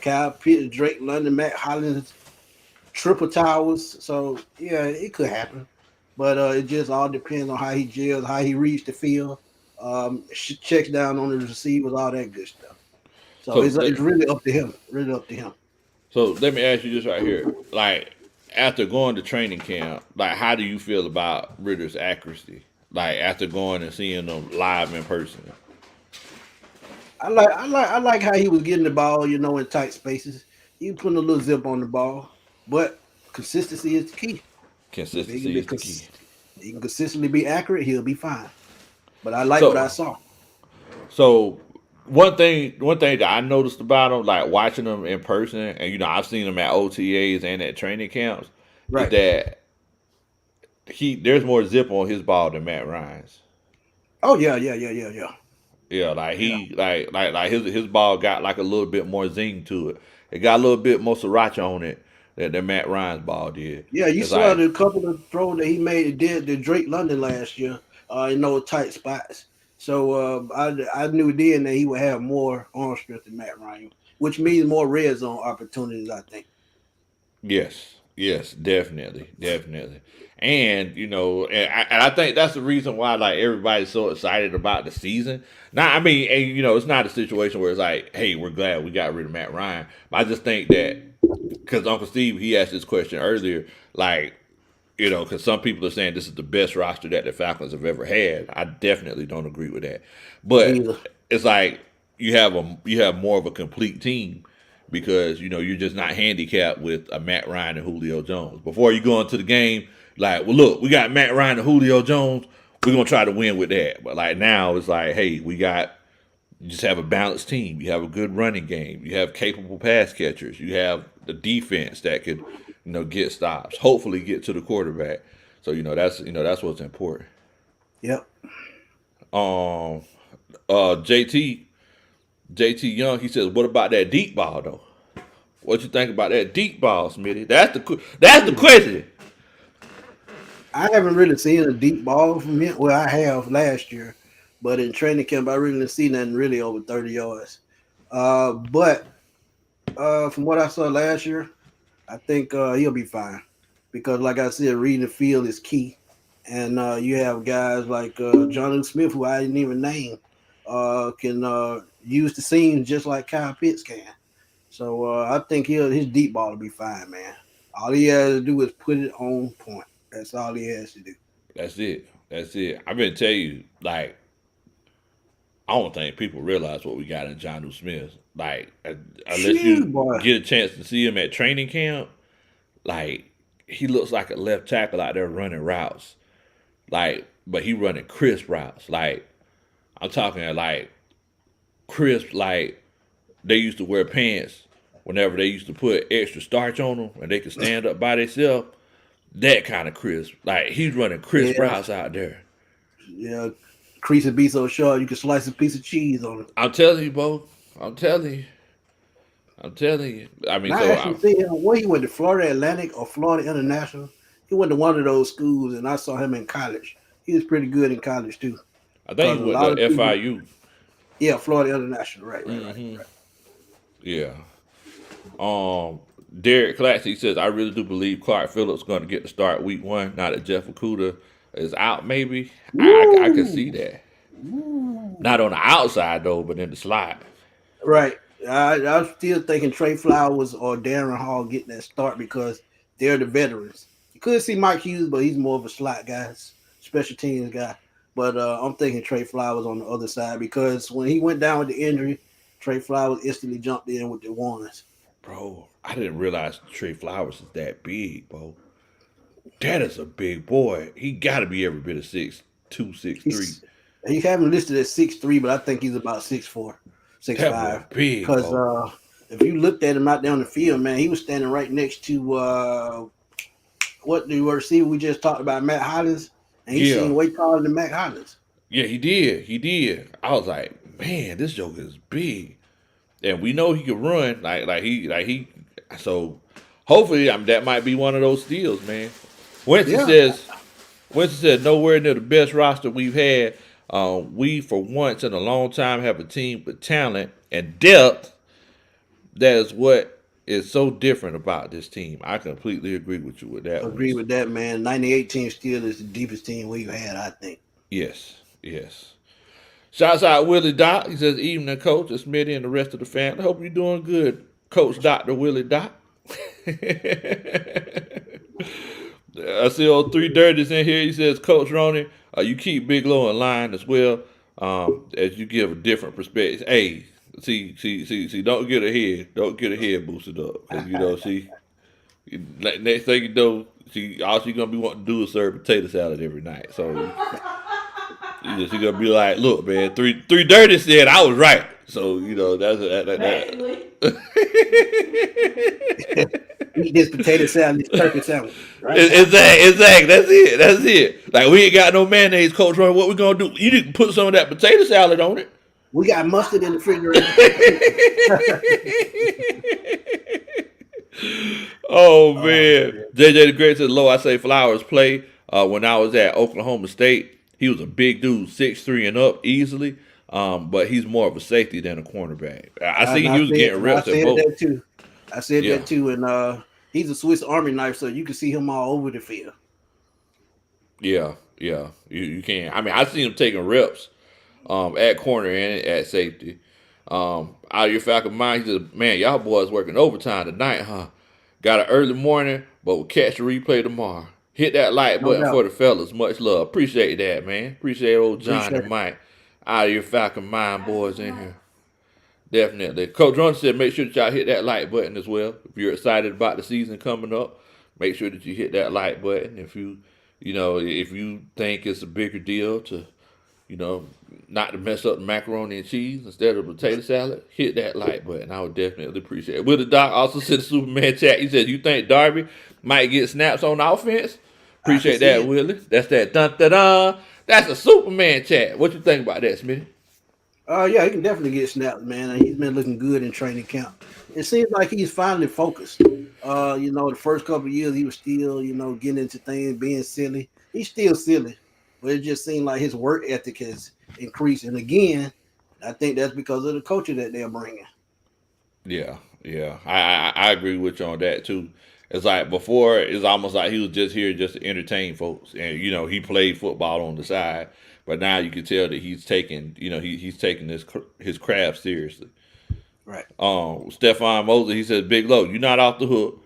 Kyle Pitts, Drake London, Matt Hollins, triple towers. So, yeah, it could happen. But it just all depends on how he gels, how he reads the field, checks down on the receivers, all that good stuff. So it's really up to him. Really up to him. So let me ask you this right here. Like, after going to training camp, like, how do you feel about Ritter's accuracy? Like, after going and seeing them live in person? I like how he was getting the ball, in tight spaces. He was putting a little zip on the ball, but consistency is the key. Consistency is the key. He can consistently be accurate, he'll be fine. But I like what I saw. So one thing that I noticed about him, like watching him in person, and I've seen him at OTAs and at training camps, is that there's more zip on his ball than Matt Ryan's. Oh yeah. Yeah, like his ball got like a little bit more zing to it. It got a little bit more sriracha on it than Matt Ryan's ball did. Yeah, you saw the couple of throws that he did to Drake London last year in those tight spots. So I knew then that he would have more arm strength than Matt Ryan, which means more red zone opportunities, I think. Yes, definitely. And and I think that's the reason why like everybody's so excited about the season. Now, I mean, and, it's not a situation where it's like, hey, we're glad we got rid of Matt Ryan. But I just think that because Uncle Steve, he asked this question earlier, like, because some people are saying this is the best roster that the Falcons have ever had. I definitely don't agree with that. But it's like you have more of a complete team because you're just not handicapped with a Matt Ryan and Julio Jones. Before you go into the game, like, well, look, we got Matt Ryan and Julio Jones. We're gonna try to win with that. But like now, it's like, hey, you just have a balanced team. You have a good running game. You have capable pass catchers. You have the defense that could, get stops. Hopefully, get to the quarterback. So that's what's important. Yep. JT Young, he says, what about that deep ball though? What you think about that deep ball, Smitty? That's the question. I haven't really seen a deep ball from him. Well, I have last year, but in training camp, I really didn't see nothing really over 30 yards. But from what I saw last year, I think he'll be fine because, like I said, reading the field is key. And you have guys like Jonnu Smith, who I didn't even name, can use the seams just like Kyle Pitts can. So I think his deep ball will be fine, man. All he has to do is put it on point. That's all he has to do. That's it. I've been telling you, like, I don't think people realize what we got in Jonnu Smith. Like, unless you get a chance to see him at training camp, like, he looks like a left tackle out there running routes. Like, but he running crisp routes. Like, I'm talking like crisp, like they used to wear pants whenever they used to put extra starch on them and they could stand up by themselves. That kind of crisp. Like, he's running crisp routes out there. Yeah, crease would be so short you can slice a piece of cheese on it. I'm telling you, Bo. I'm telling you. I'm telling you. I mean, And I actually see him where he went to Florida Atlantic or Florida International. He went to one of those schools, and I saw him in college. He was pretty good in college too. I Because think a he went lot to of people, FIU. yeah, Florida International, right. Yeah. Derek Claxton says, I really do believe Clark Phillips going to get to start week 1. Now that Jeff Okudah is out, maybe. I can see that. Not on the outside, though, but in the slot. Right. I'm still thinking Trey Flowers or Darren Hall getting that start because they're the veterans. You could see Mike Hughes, but he's more of a slot guy, special teams guy. But I'm thinking Trey Flowers on the other side because when he went down with the injury, Trey Flowers instantly jumped in with the ones. Bro, I didn't realize Trey Flowers is that big, bro. That is a big boy. He got to be every bit of 6'2", 6'3". He have him listed at 6'3", but I think he's about 6'4", 6'5". Big, because if you looked at him out there on the field, man, he was standing right next to what the receiver we just talked about, Matt Hollins, and he seemed way taller than Matt Hollins. Yeah, he did. I was like, man, this joker is big, and we know he can run like he. So hopefully, that might be one of those steals, man. Winston says nowhere near the best roster we've had. We, for once in a long time, have a team with talent and depth. That is what is so different about this team. I completely agree with you with that. Agree with that, man. 98 team still is the deepest team we've had, I think. Yes. Shouts out Willie Doc. He says, evening, Coach, Smitty, and the rest of the family. Hope you're doing good, Coach Dr. Willie Doc. I see old 3 Dirties in here. He says, Coach Roney, you keep Big Low in line as well as you give a different perspective. Hey, see, don't get ahead. Don't get ahead boosted up. Next thing you know, all she's going to be wanting to do is serve potato salad every night. So she's going to be like, look, man, 3 Dirties said I was right. So, that's that. Eat this potato salad, this turkey sandwich. Right? Exactly. That's it. Like, we ain't got no mayonnaise, Coach Ron. What we gonna do? You need to put some of that potato salad on it. We got mustard in the refrigerator. Oh man. JJ the Great said, low, I say Flowers play. When I was at Oklahoma State, he was a big dude, 6'3" and up easily. But he's more of a safety than a cornerback. I see he was getting reps at both. I said that too, and he's a Swiss Army knife, so you can see him all over the field. Yeah, you can. I mean, I see him taking reps at corner and at safety. Out of your Falcon mind, he says, man, y'all boys working overtime tonight, huh? Got an early morning, but we'll catch the replay tomorrow. Hit that like button for the fellas. Much love. Appreciate that, man. Appreciate old John and Mike. Out of your Falcon mind boys in here. Definitely. Coach Ron said make sure that y'all hit that like button as well. If you're excited about the season coming up, make sure that you hit that like button. If you think it's a bigger deal to, not to mess up the macaroni and cheese instead of potato salad, hit that like button. I would definitely appreciate it. Will the Doc also said the Superman chat. He said, you think Darby might get snaps on offense? Appreciate that, Willie. That's that dun-da-dun. That's a Superman chat. What you think about that, Smitty? Yeah, he can definitely get snapped, man. And he's been looking good in training camp. It seems like he's finally focused. The first couple of years he was still, getting into things, being silly. He's still silly, but it just seemed like his work ethic has increased. And again, I think that's because of the culture that they're bringing. Yeah. I agree with you on that too. It's like before, it's almost like he was just here just to entertain folks, and he played football on the side. But now you can tell that he's taking, he's taking his craft seriously. Right. Stephon Mosley, he says, Big Low, you're not off the hook.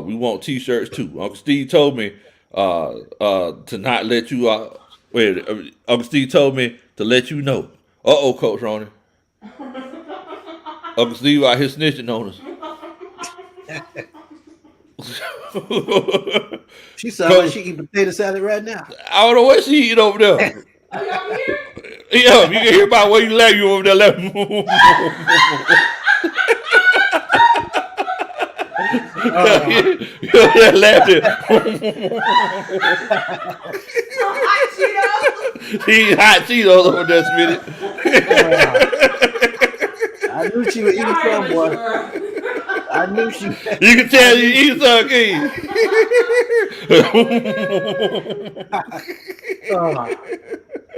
We want T-shirts too. Uncle Steve told me to not let you. Uncle Steve told me to let you know. Coach Ronnie. Uncle Steve out here snitching on us. She sounds like she eat potato salad right now. I don't know what she eating over there. Are y'all here? Yeah, you can hear about where you laugh. You over there laughing. You over there laughing. Hot Cheetos. She eat hot Cheetos over there, Smitty. I knew she was eating some, boy. I knew she. You can tell you eat some keys.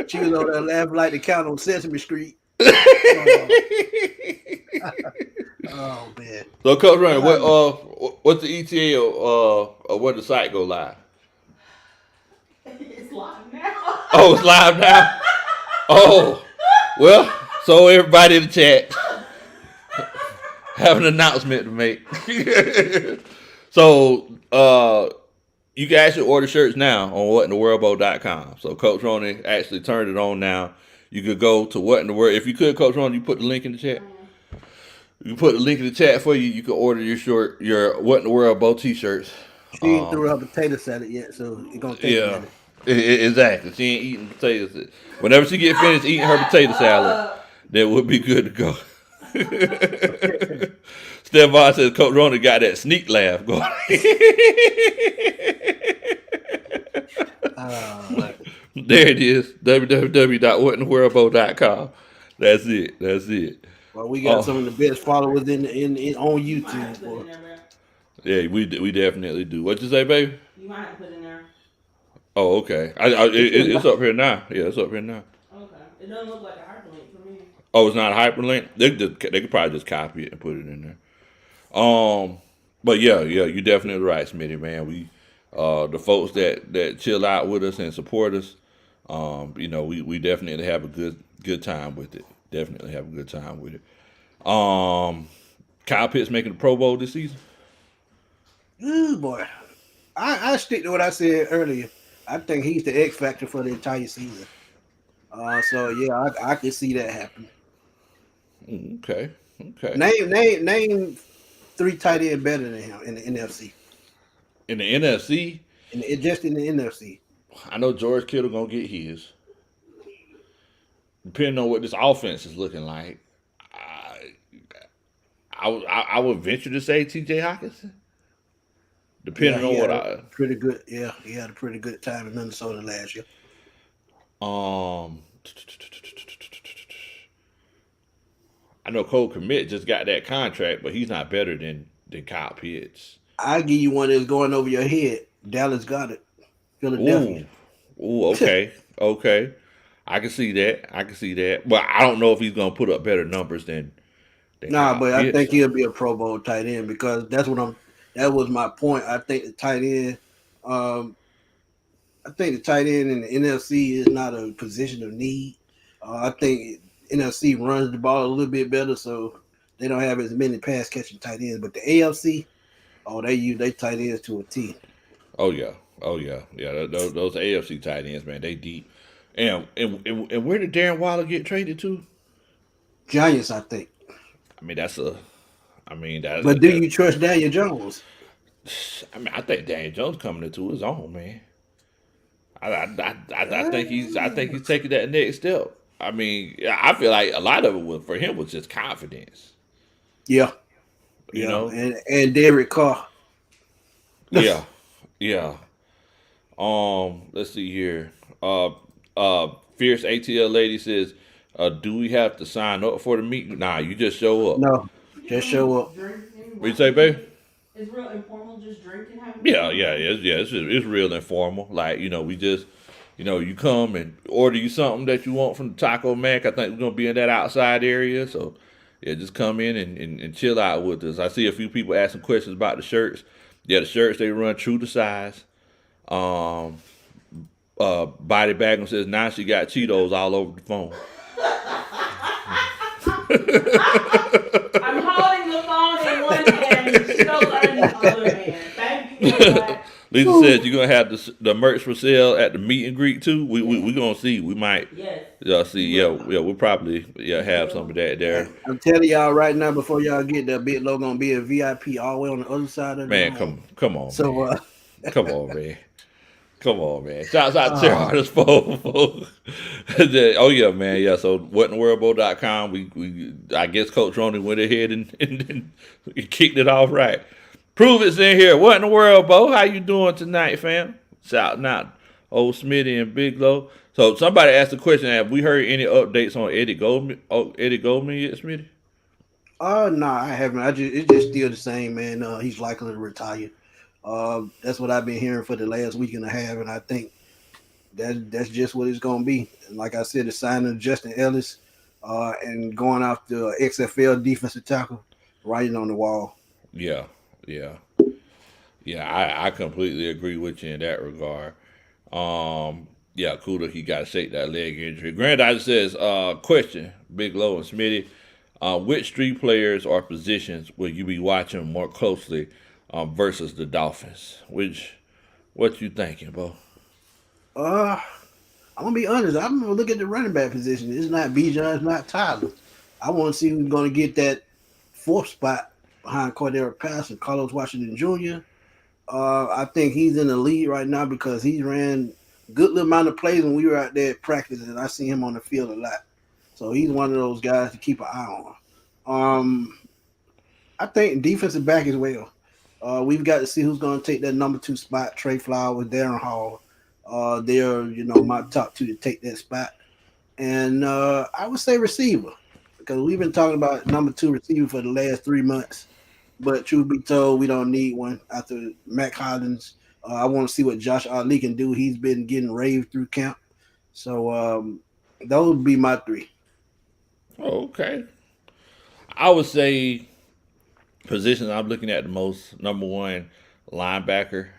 She was on there laughing like the count on Sesame Street. Oh man. So, Coach Ronnie, what's the ETA or where the site go live? It's live now. Oh, it's live now. Oh, well, so everybody in the chat have an announcement to make. So, you can actually order shirts now on whatintheworldbowl.com. So, Coach Ronnie actually turned it on now. You could go to What in the World. If you could, Coach Ronnie, you put the link in the chat. You put the link in the chat for you. You can order your What in the World Bowl t-shirts. She ain't threw her potato salad yet, so it's gonna take a minute. Exactly. She ain't eating potatoes. Whenever she get finished eating her potato salad, then we'll be good to go. Stephon says Coach Ronnie got that sneak laugh going. There it is. www.whatintheworldbowl.com. That's it. Well, we got some of the best followers in on YouTube. Boy. Yeah, we definitely do. What you say, baby? You might have to put it in there. Oh, okay. It's up here now. Yeah, it's up here now. Okay. It doesn't look like a hyperlink for me. Oh, it's not a hyperlink? They could probably just copy it and put it in there. But yeah, you're definitely right, Smitty, man. We the folks that chill out with us and support us, we definitely have a good time with it. Definitely have a good time with it. Kyle Pitts making the Pro Bowl this season? Ooh, boy. I stick to what I said earlier. I think he's the X factor for the entire season. So yeah, I can see that happen. Okay. Name 3 tight end better than him in the NFC. In the NFC? Just in the NFC. I know George Kittle gonna get his. Depending on what this offense is looking like, I would venture to say T.J. Hockenson. Depending on what pretty good. Yeah, he had a pretty good time in Minnesota last year. I know Cole Kmet just got that contract, but he's not better than Kyle Pitts. I'll give you one that's going over your head. Dallas got it. Philadelphia. Ooh, okay. Okay. I can see that. But I don't know if he's gonna put up better numbers than Kyle Pitts. I think he'll be a Pro Bowl tight end because that was my point. I think the tight end in the NFC is not a position of need. I think NFC runs the ball a little bit better, so they don't have as many pass catching tight ends. But the AFC, they use their tight ends to a T. Oh yeah. Those AFC tight ends, man, they deep. And where did Darren Waller get traded to? Giants, I think. But do you trust Daniel Jones? I think Daniel Jones coming into his own, man. I think he's taking that next step. I feel like a lot of it for him was just confidence. Yeah. You know? And Derek Carr. Yeah. Let's see here. Fierce ATL lady says, do we have to sign up for the meeting? Nah, you just show up. No, just show up. What you say, babe? It's real informal, just drink and have It's real informal. Like, we just, you come and order you something that you want from the Taco Mac. I think we're going to be in that outside area. So, yeah, just come in and chill out with us. I see a few people asking questions about the shirts. Yeah, the shirts, they run true to size. Body Bagum says, now she got Cheetos all over the phone. I'm holding the phone in one hand and Cheetos in the other hand. Thank you. Lisa says you're gonna have the merch for sale at the meet and greet too. We gonna see. We might. Yes. See. Yeah. We'll probably have some of that there. I'm telling y'all right now, before y'all get that big logo, gonna be a VIP all the way on the other side of the man. Come on. So man. Come on, man. Shouts out to Artist folks. Oh yeah, man. Yeah. So whatintheworldbowl.com. We I guess Coach Ronnie went ahead and kicked it off right. Prove it's in here. What in the world, Bo? How you doing tonight, fam? Shouting out old Smitty and Big Low. So somebody asked the question: have we heard any updates on Eddie Goldman? Eddie Goldman yet, Smitty? No, I haven't. It's just still the same, man. He's likely to retire. That's what I've been hearing for the last week and a half, and I think that's just what it's gonna be. And like I said, the signing of Justin Ellis, and going after XFL defensive tackle, writing on the wall. Yeah, yeah, yeah. I completely agree with you in that regard. Yeah, Kuda, he got to shake that leg injury. Granddad says, question, Big Low and Smitty, which three players or positions will you be watching more closely versus the Dolphins? What you thinking, bro? Uh, I'm gonna be honest. I'm gonna look at the running back position. It's not Bijan, it's not Tyler. I want to see who's gonna get that fourth spot behind Cordero Patterson, Carlos Washington Jr. I think he's in the lead right now because he ran good little amount of plays when we were out there at practice, and I see him on the field a lot. So he's one of those guys to keep an eye on. I think defensive back as well. We've got to see who's going to take that number 2 spot. Trey Flowers, Darren Hall. They're my top 2 to take that spot. And I would say receiver because we've been talking about number 2 receiver for the last 3 months. But truth be told, we don't need one after Mac Hollins. I want to see what Josh Ali can do. He's been getting raved through camp. So those would be my 3. Oh, okay. I would say positions I'm looking at the most. Number 1, linebacker.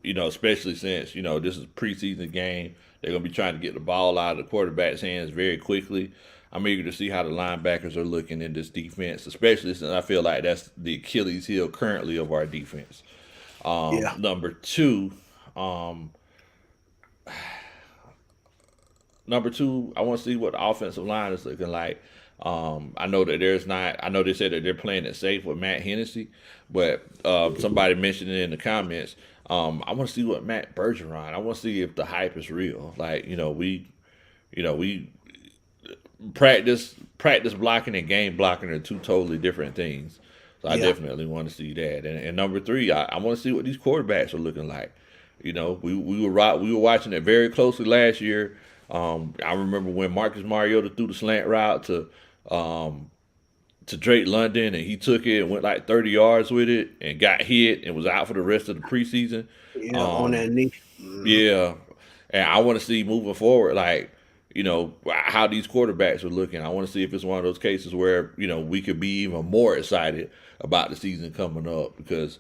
Especially since this is a preseason game, they're gonna be trying to get the ball out of the quarterback's hands very quickly. I'm eager to see how the linebackers are looking in this defense, especially since I feel like that's the Achilles heel currently of our defense. Number 2, I want to see what the offensive line is looking like. I know that I know they said that they're playing it safe with Matt Hennessy, but somebody mentioned it in the comments. I want to see what Matt Bergeron. I want to see if the hype is real. Like we practice blocking and game blocking are 2 totally different things. So I definitely want to see that. And number 3, I want to see what these quarterbacks are looking like. We were watching it very closely last year. I remember when Marcus Mariota threw the slant route to Drake London, and he took it and went like 30 yards with it and got hit and was out for the rest of the preseason. Yeah, on that knee. Yeah, and I want to see moving forward, like how these quarterbacks are looking. I want to see if it's one of those cases where we could be even more excited about the season coming up because.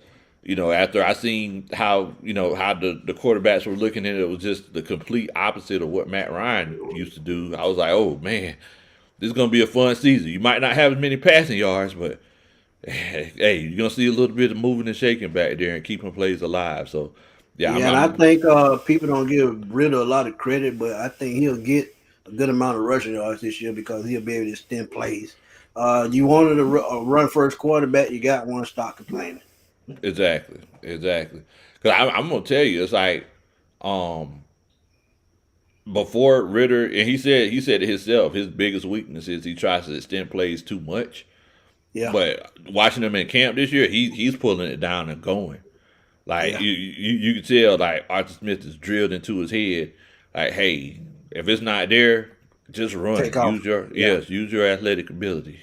After I seen how the quarterbacks were looking at it, it was just the complete opposite of what Matt Ryan used to do. I was like, oh man, this is gonna be a fun season. You might not have as many passing yards, but hey, you're gonna see a little bit of moving and shaking back there and keeping plays alive. So I think people don't give Riddle a lot of credit, but I think he'll get a good amount of rushing yards this year because he'll be able to extend plays. You wanted a run first quarterback, you got one. Stop complaining. Exactly. Because I'm gonna tell you, it's like before Ritter, and he said it himself. His biggest weakness is he tries to extend plays too much. Yeah. But watching him in camp this year, he's pulling it down and going. Like you can tell, like Arthur Smith is drilled into his head. Like, hey, if it's not there, just run. Use your athletic ability.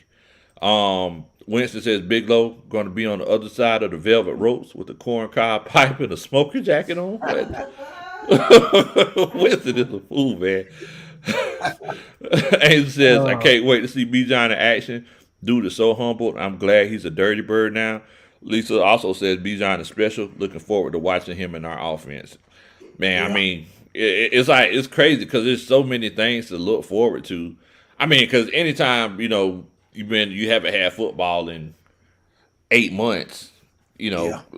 Winston says Big Low going to be on the other side of the velvet ropes with a corncob pipe and a smoker jacket on. Winston is a fool, man. Angel says, I can't wait to see Bijan in action. Dude is so humbled. I'm glad he's a dirty bird now. Lisa also says Bijan is special. Looking forward to watching him in our offense. Man, I mean, it's crazy because there's so many things to look forward to. I mean, because anytime, you haven't had football in 8 months,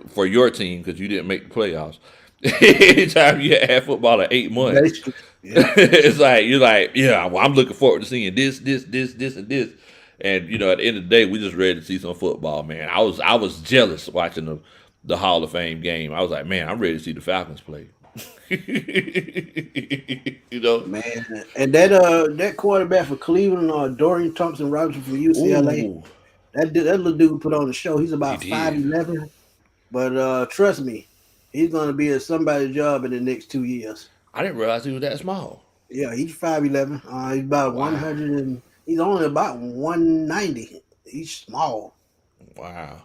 for your team because you didn't make the playoffs. Anytime you had football in 8 months, it's like you're like, I'm looking forward to seeing this, and this. And at the end of the day, we just ready to see some football, man. I was jealous watching the Hall of Fame game. I was like, man, I'm ready to see the Falcons play. Man, and that quarterback for Cleveland, Dorian Thompson Robinson from UCLA, that little dude put on the show. He's about 5'11", but trust me, he's going to be at somebody's job in the next 2 years. I didn't realize he was that small. Yeah, he's 5'11". He's about 100 and he's only about 190. He's small. Wow.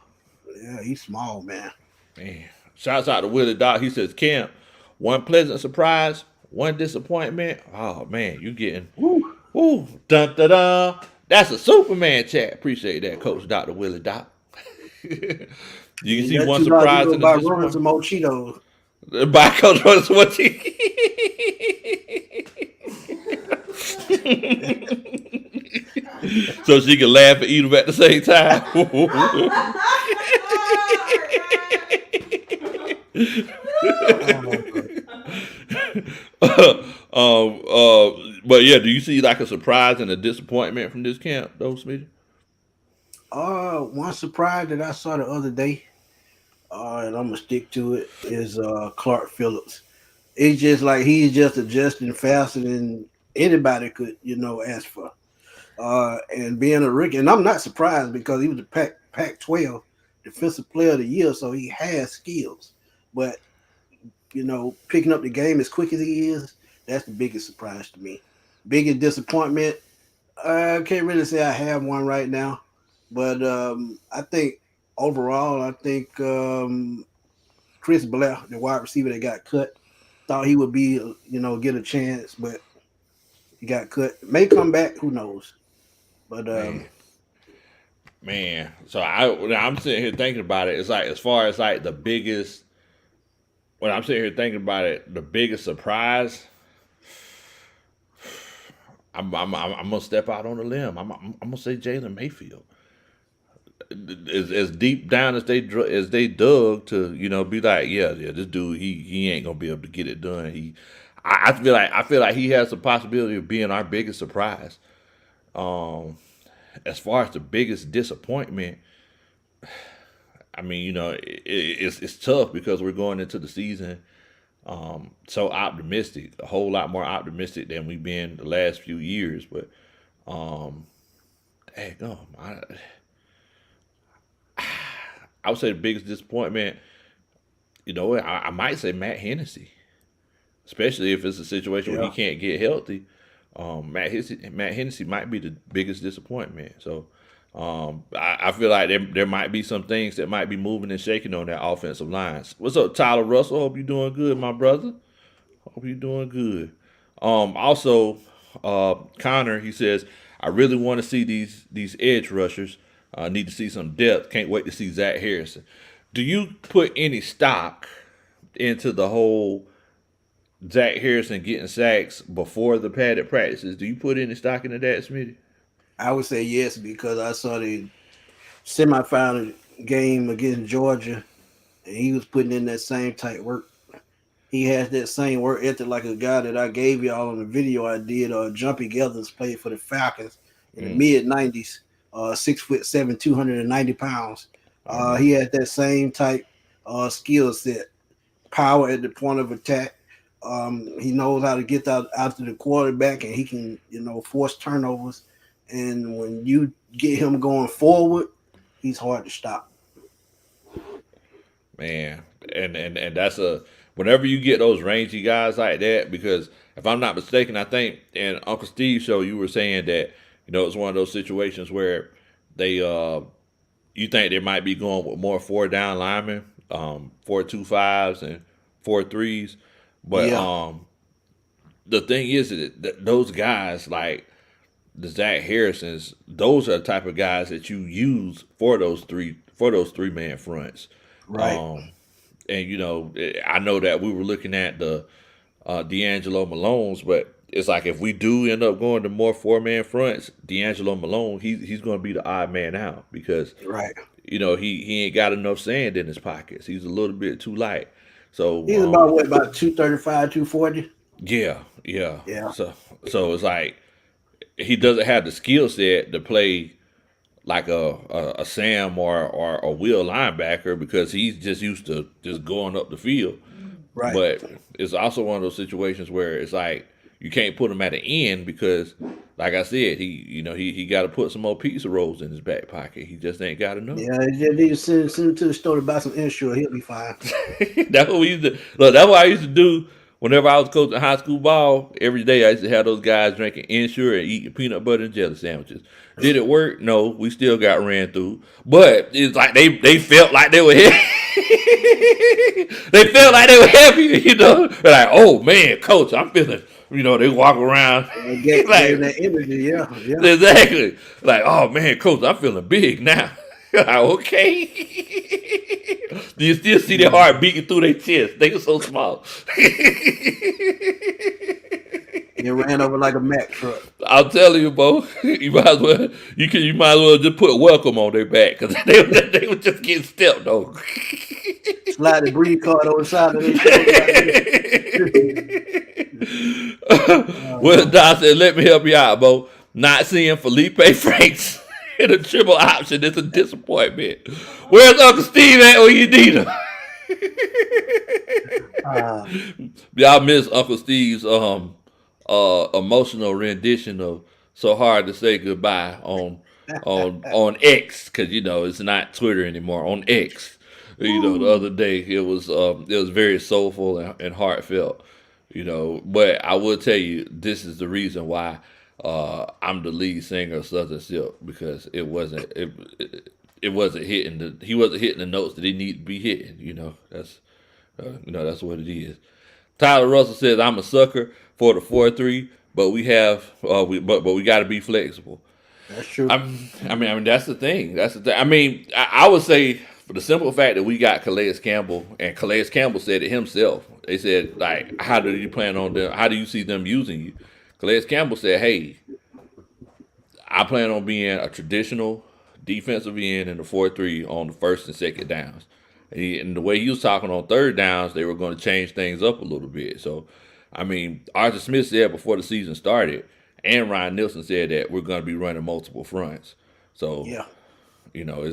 Yeah, he's small, man. Man. Shouts out to Willie Doc. He says, Camp, one pleasant surprise, one disappointment. Oh, man, you getting, Woo. woo, dun, dun, dun. That's a Superman chat. Appreciate that, Coach Dr. Willie Doc. You can see That one $2 surprise you and go a buy running some disappointment. more Cheetos. By Coach Runners, what you... So she can laugh and eat them at the same time. But yeah, do you see like a surprise and a disappointment from this camp, though, Smitty? One surprise that I saw the other day, and I'm gonna stick to it, is Clark Phillips. It's just like he's just adjusting faster than anybody could, ask for. And being a rookie, and I'm not surprised because he was the Pac-12 Defensive Player of the Year, so he has skills. But picking up the game as quick as he is, that's the biggest surprise to me. Biggest disappointment, I can't really say I have one right now, but I think overall, Chris Blair, the wide receiver that got cut, thought he would be, get a chance, but he got cut. May come back, who knows? But man. So I'm sitting here thinking about it. It's like as far as like the biggest. When I'm sitting here thinking about it, the biggest surprise. I'm gonna step out on a limb. I'm gonna say Jalen Mayfield. As deep down as they dug to be like this dude he ain't gonna be able to get it done. I feel like he has the possibility of being our biggest surprise. As far as the biggest disappointment, I mean, it's tough because we're going into the season so optimistic, a whole lot more optimistic than we've been the last few years. But, I would say the biggest disappointment, I might say Matt Hennessy, especially if it's a situation where he can't get healthy. Matt Hennessy might be the biggest disappointment. So I feel like there might be some things that might be moving and shaking on that offensive line. What's up, Tyler Russell? Hope you're doing good, my brother. Hope you're doing good. Also, Connor, he says, I really want to see these edge rushers. Need to see some depth. Can't wait to see Zach Harrison. Do you put any stock into the whole Zach Harrison getting sacks before the padded practices? Do you put any stock into that, Smitty? I would say yes because I saw the semifinal game against Georgia, and he was putting in that same type work. He has that same work ethic like a guy that I gave y'all on the video I did. Jumpy Gethers played for the Falcons in the mid-90s. 6'7", 290 pounds. He had that same type skill set, power at the point of attack. He knows how to get out to the quarterback, and he can, force turnovers. And when you get him going forward, he's hard to stop. Man, and that's whenever you get those rangy guys like that, because if I'm not mistaken, I think in Uncle Steve's show you were saying that it's one of those situations where they you think they might be going with more 4-down linemen, 4-2-5s and 4-3s, but the thing is that those guys like the Zach Harrisons, those are the type of guys that you use for those three-man fronts, right? And I know that we were looking at the D'Angelo Malones, but it's like if we do end up going to more 4-man fronts, D'Angelo Malone, he's going to be the odd man out because he ain't got enough sand in his pockets. He's a little bit too light. So he's about 235, 240. Yeah. So it's like he doesn't have the skill set to play like a Sam or a Will linebacker because he's just used to just going up the field. Right. But it's also one of those situations where it's like you can't put him at the end because, like I said, he got to put some more pizza rolls in his back pocket. He just ain't got enough. Yeah, he just need to send him to the store to buy some insurance. He'll be fine. That's what we used to look. That's what I used to do whenever I was coaching high school ball, every day I used to have those guys drinking Ensure and eating peanut butter and jelly sandwiches. Did it work? No, we still got ran through. But it's like they felt like they were heavy. They felt like they were heavy, you know. They're like, oh man, coach, I'm feeling. You know, they walk around Get like that energy, yeah. exactly. Like, oh man, coach, I'm feeling big now. Like, okay. Do you still see their heart beating through their chest? They were so small. They ran over like a Mack truck. I'm telling you, Bo, you might as well just put welcome on their back because they were just getting stepped on. Slide the breed card on the side of their shoulder. Well, Don said, let me help you out, Bo. Not seeing Felipe Franks in a triple option is a disappointment. Where's Uncle Steve at when you need him? Y'all miss Uncle Steve's emotional rendition of "So Hard to Say Goodbye" on X, because you know it's not Twitter anymore. On X, you know, the other day it was very soulful and heartfelt. You know, but I will tell you, this is the reason why I'm the lead singer of Southern Silk, because he wasn't hitting the notes that he needed to be hitting. You know, that's what it is. Tyler Russell says, I'm a sucker for the 4-3, but we got to be flexible. That's true. I mean, that's the thing. I mean, I would say for the simple fact that we got Calais Campbell, and Calais Campbell said it himself. They said, like, how do you see them using you? Calais Campbell said, hey, I plan on being a traditional defensive end in the 4-3 on the first and second downs. And the way he was talking on third downs, they were going to change things up a little bit. So, I mean, Arthur Smith said before the season started, and Ryan Nielsen said that we're going to be running multiple fronts. So, yeah, you know,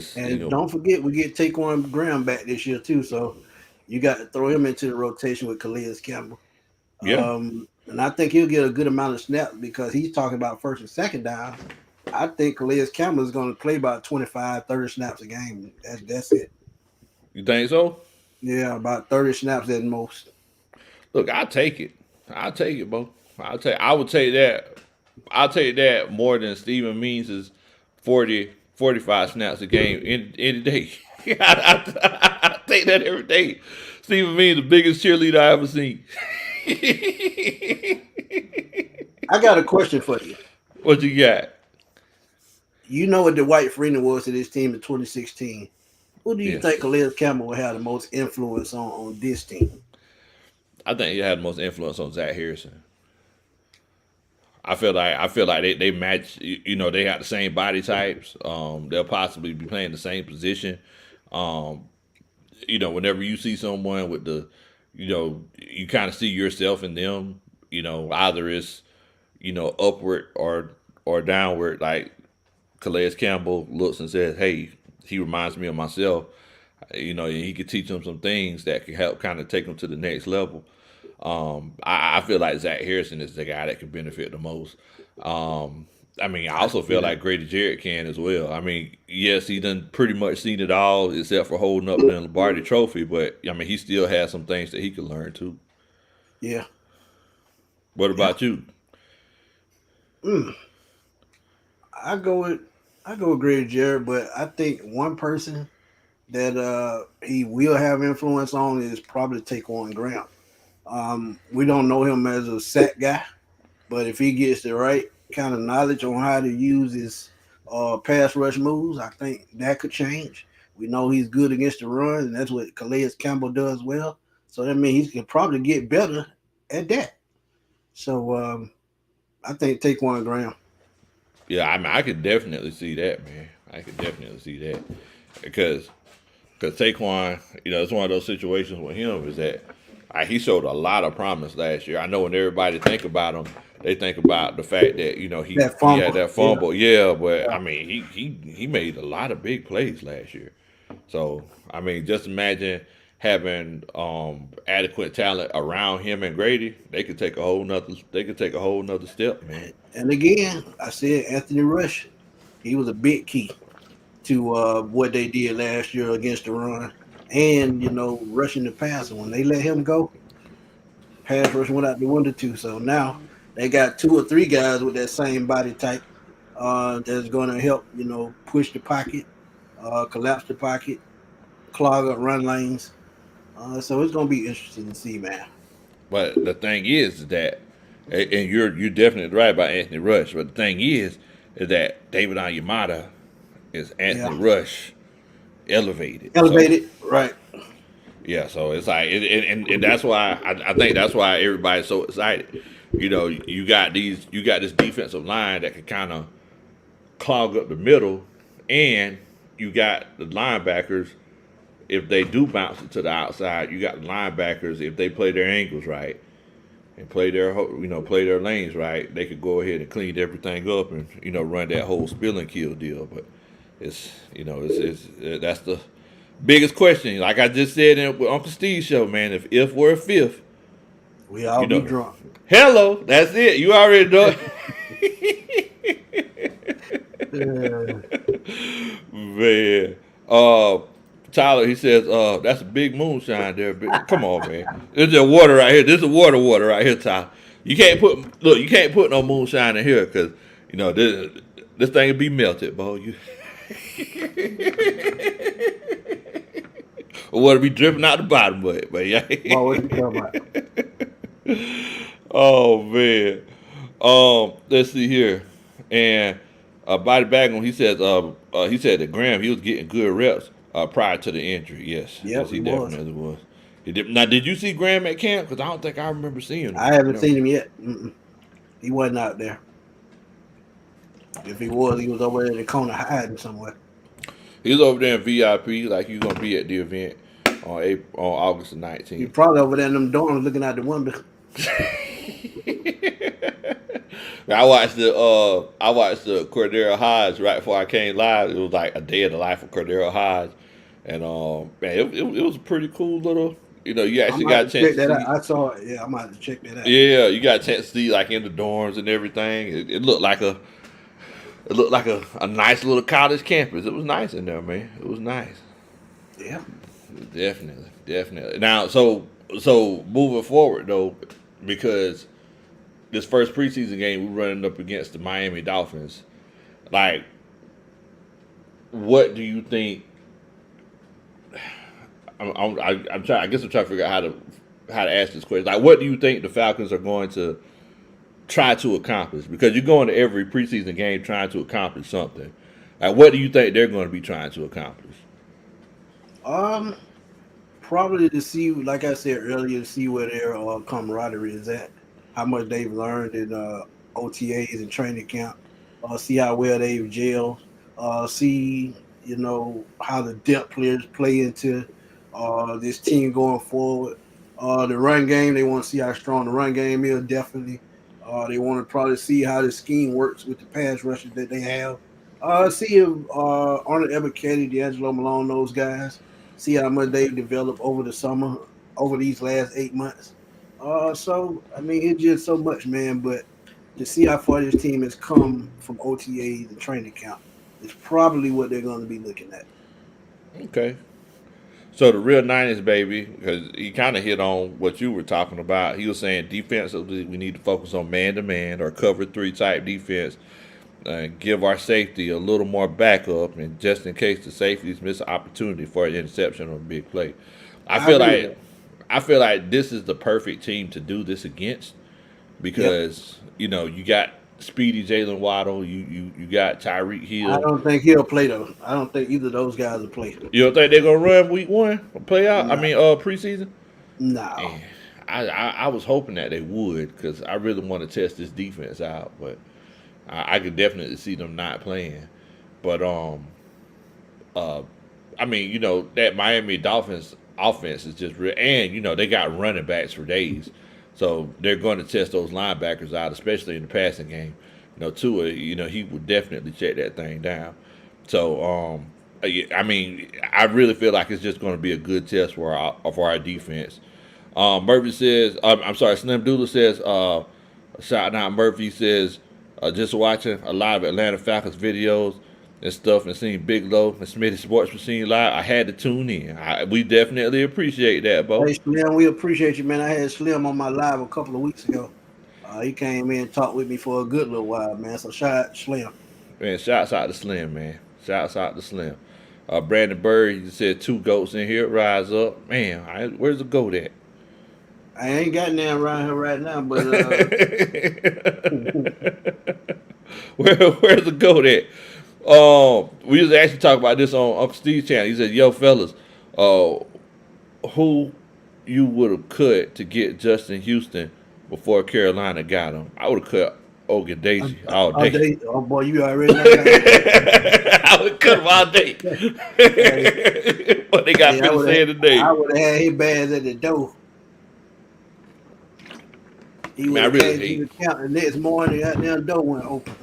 don't forget we get Taquan Graham back this year too. So you got to throw him into the rotation with Calais Campbell. Yeah. And I think he'll get a good amount of snaps because he's talking about first and second down. I think Calais Campbell is going to play about 25, 30 snaps a game. That's it. You think so? Yeah, about 30 snaps at most. Look, I'll take it. Bro. I would take that. I'll take that more than Steven Means' 40, 45 snaps a game any day. I take that every day. Steven Means, the biggest cheerleader I ever seen. I got a question for you. What you got? You know what Dwight Freeney was to this team in 2016. Who do you think Calais Campbell will have the most influence on this team? I think he had the most influence on Zach Harrison. I feel like they match. You know, they got the same body types. They'll possibly be playing the same position. You know, whenever you see someone with the, you know, you kind of see yourself in them. You know, either it's, you know, upward or downward. Like Calais Campbell looks and says, "Hey, he reminds me of myself." You know, and he could teach them some things that could help kind of take them to the next level. I feel like Zach Harrison is the guy that could benefit the most. I mean, I also feel like Grady Jarrett can as well. I mean, yes, he done pretty much seen it all except for holding up the Lombardi Trophy, but I mean, he still has some things that he could learn too. Yeah. What about you? I go with Grady Jarrett, but I think one person that he will have influence on is probably Taquan Graham. We don't know him as a sack guy, but if he gets the right kind of knowledge on how to use his pass rush moves, I think that could change. We know he's good against the run, and that's what Calais Campbell does well. So that means he can probably get better at that. So I think Taquan Graham. Yeah, I mean, I could definitely see that, man. I could definitely see that because Taquan, you know, it's one of those situations with him is that he showed a lot of promise last year. I know when everybody think about him, they think about the fact that, you know, he had that fumble. Yeah, but I mean, he made a lot of big plays last year. So I mean, just imagine having adequate talent around him and Grady. They could take a whole nother step, man. And again, I said Anthony Rush, he was a big key to what they did last year against the run. And, you know, rushing the passer. When they let him go, pass rush went out the window too. So now they got 2 or 3 guys with that same body type that's going to help, push the pocket, collapse the pocket, clog up run lanes. So it's going to be interesting to see, man. But the thing is that, and you're definitely right about Anthony Rush. But the thing is that David Onyemata is Anthony Rush elevated. Elevated, right? Yeah, so it's like, and that's why I think that's why everybody's so excited. You got this defensive line that can kind of clog up the middle, and you got the linebackers. If they do bounce it to the outside, you got the linebackers. If they play their angles right and play their lanes right, they could go ahead and clean everything up and run that whole spill and kill deal. But it's that's the biggest question. Like I just said with Uncle Steve's show, man. If we're a fifth, we all be drunk. Hello, that's it. You already know. Man, Tyler, he says, that's a big moonshine there. Come on, man. This is water right here. This is water right here, Tyler. You can't put no moonshine in here because this thing will be melted, boy. Water be dripping out the bottom of it, but yeah. Oh man. Let's see here. And Body Bagel, he said that Graham, he was getting good reps prior to the injury. Yes, he definitely was. Now, did you see Graham at camp? Because I don't think I remember seeing him. I haven't seen him yet. He wasn't out there. If he was over there in the corner hiding somewhere. He was over there in VIP, like he was gonna be at the event on August the 19th. He's probably over there in them dorms looking out the window. I watched the Cordero Hodge right before I came live. It was like a day in the life of Cordero Hodge, and man, it was a pretty cool little. You actually got a chance to check that out. I saw it. Yeah, I might have to check that out. Yeah, you got a chance to see like in the dorms and everything. It looked like a nice little college campus. It was nice in there, man. It was nice. Yeah, definitely. Now, so moving forward though, because this first preseason game we're running up against the Miami Dolphins. Like, what do you think? I'm trying. I guess I'm trying to figure out how to ask this question. Like, what do you think the Falcons are going to try to accomplish? Because you're going to every preseason game trying to accomplish something. Like, what do you think they're going to be trying to accomplish? Probably to see, like I said earlier, to see where their camaraderie is at, how much they've learned in OTAs and training camp, see how well they've gelled, see how the depth players play into this team going forward. The run game, they want to see how strong the run game is, definitely. They want to probably see how the scheme works with the pass rushers that they have. See if Arnold Ebiketie, D'Angelo Malone, those guys, see how much they've developed over the summer, over these last 8 months. So, I mean, it's just so much, man. But to see how far this team has come from OTAs and training camp is probably what they're going to be looking at. Okay. So the real Niners, baby, because he kind of hit on what you were talking about. He was saying defensively we need to focus on man-to-man or cover 3 type defense and give our safety a little more backup, and just in case the safeties miss an opportunity for an interception or a big play. I feel like this is the perfect team to do this against because, you got Speedy Jalen Waddle, you got Tyreek Hill. I don't think he'll play though. I don't think either of those guys will play. You don't think they're gonna run week 1 or play out? No. I mean, preseason. No. I was hoping that they would because I really want to test this defense out, but I could definitely see them not playing. But I mean, that Miami Dolphins offense is just real, and they got running backs for days. So they're going to test those linebackers out, especially in the passing game. Tua, he would definitely check that thing down. So, I mean, I really feel like it's just going to be a good test for our defense. Murphy says, Slim Doodle says, shouting out Murphy says, just watching a lot of Atlanta Falcons videos and stuff and seen Big Low and Smitty Sports Machine Live, I had to tune in. We definitely appreciate that, Bo. Hey, Slim, we appreciate you, man. I had Slim on my live a couple of weeks ago. He came in and talked with me for a good little while, man. So shout out to Slim. Man, shouts out to Slim, man. Shouts out to Slim. Brandon Bird, he said 2 goats in here. Rise up. Man, where's the goat at? I ain't got none around here right now, but Where's the goat at? We was actually talking about this on Uncle Steve's channel. He said, "Yo, fellas, who you would have cut to get Justin Houston before Carolina got him?" I would have cut Ogun Daisy all day. Oh boy, you already know. I would cut him all day. What they got for saying today? I would have had his bags at the door. He would have came to the count the next morning. That damn door went open.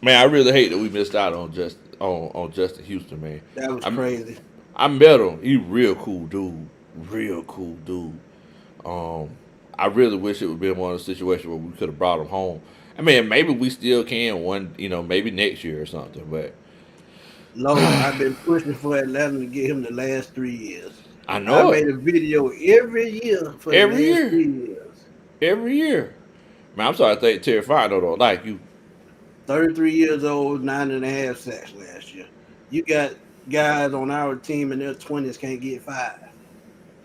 Man, I really hate that we missed out on Justin Houston, man. That was crazy. I met him. He real cool dude. Real cool dude. I really wish it would have been one of those situations where we could have brought him home. I mean, maybe we still can maybe next year or something, but Lord, I've been pushing for Atlanta to get him the last 3 years. I know. I made a video every year for the last 3 years. Every year. Man, I'm sorry to think Terry Fino don't like you. 33 years old, 9.5 sacks last year. You got guys on our team in their 20s can't get 5.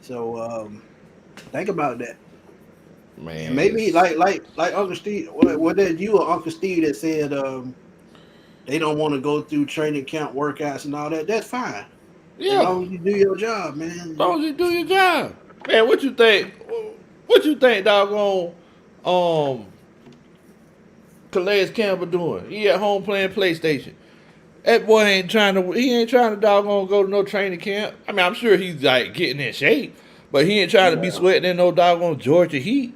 So think about that. Man, and maybe like Uncle Steve. Was that you or Uncle Steve that said they don't want to go through training camp workouts and all that? That's fine. Yeah. As long as you do your job, man. As long as you do your job, man. What you think? What you think, doggone? Calais Campbell doing? He at home playing PlayStation. That boy ain't trying to doggone go to no training camp. I mean, I'm sure he's like getting in shape, but he ain't trying to be sweating in no doggone Georgia heat.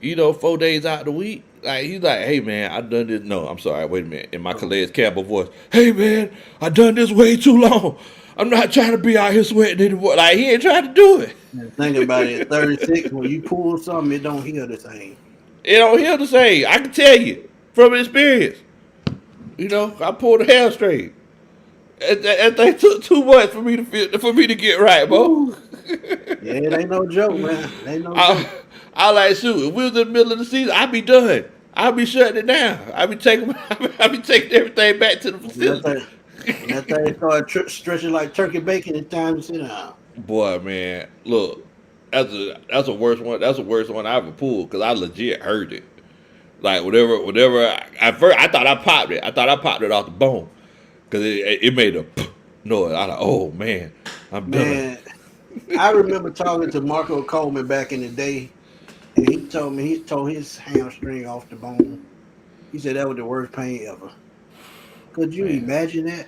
4 days out the week. Like he's like, hey man, I done this. No, I'm sorry. Wait a minute. In my Calais Campbell voice, hey man, I done this way too long. I'm not trying to be out here sweating anymore. Like he ain't trying to do it. Think about it. 36, when you pull something, it don't heal the same. It don't heal the same. I can tell you from experience. I pulled the hair straight. That thing took too much for me to get right, Bo. Yeah, it ain't no joke, man. It ain't no joke. I like shoot. If we was in the middle of the season, I'd be done. I'd be shutting it down. I'd be taking everything back to the facility. That thing started stretching like turkey bacon. It's time to sit down. Boy, man, look, that's a worse one. That's the worst one I ever pulled because I legit heard it. Like whatever. At first, I thought I popped it. I thought I popped it off the bone because it made a noise. I thought, oh man, I'm done. Man, I remember talking to Marco Coleman back in the day, and he told me he tore his hamstring off the bone. He said that was the worst pain ever. Could you imagine that?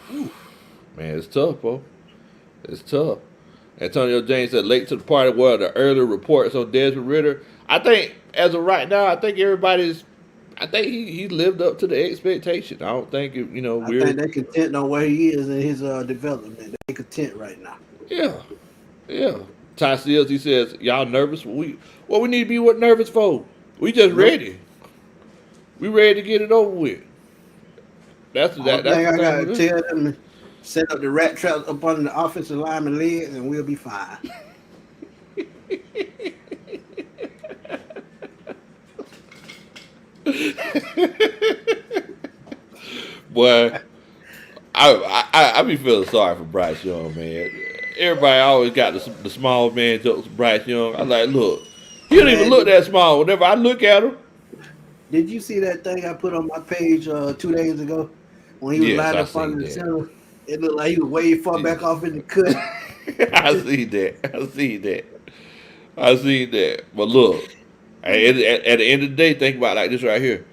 Whew. Man, it's tough, bro. It's tough. Antonio James said late to the party were the early reports on Desmond Riddle. I think as of right now, I think he lived up to the expectation. I don't think I think they're content on where he is in his development. They're content right now. Yeah. Ty Seals, he says, y'all nervous? What we need to be nervous for? We just ready. We ready to get it over with. That's I gotta tell them to set up the rat traps up under the offensive lineman legs, and we'll be fine. Boy, I be feeling sorry for Bryce Young, man. Everybody always got the small man jokes with Bryce Young. I'm like, look, he don't even look that small. Whenever I look at him. Did you see that thing I put on my page 2 days ago when he was lined up under the center? It looked like he was way far back off in the cut. I see that. But look, at the end of the day, think about it like this right here.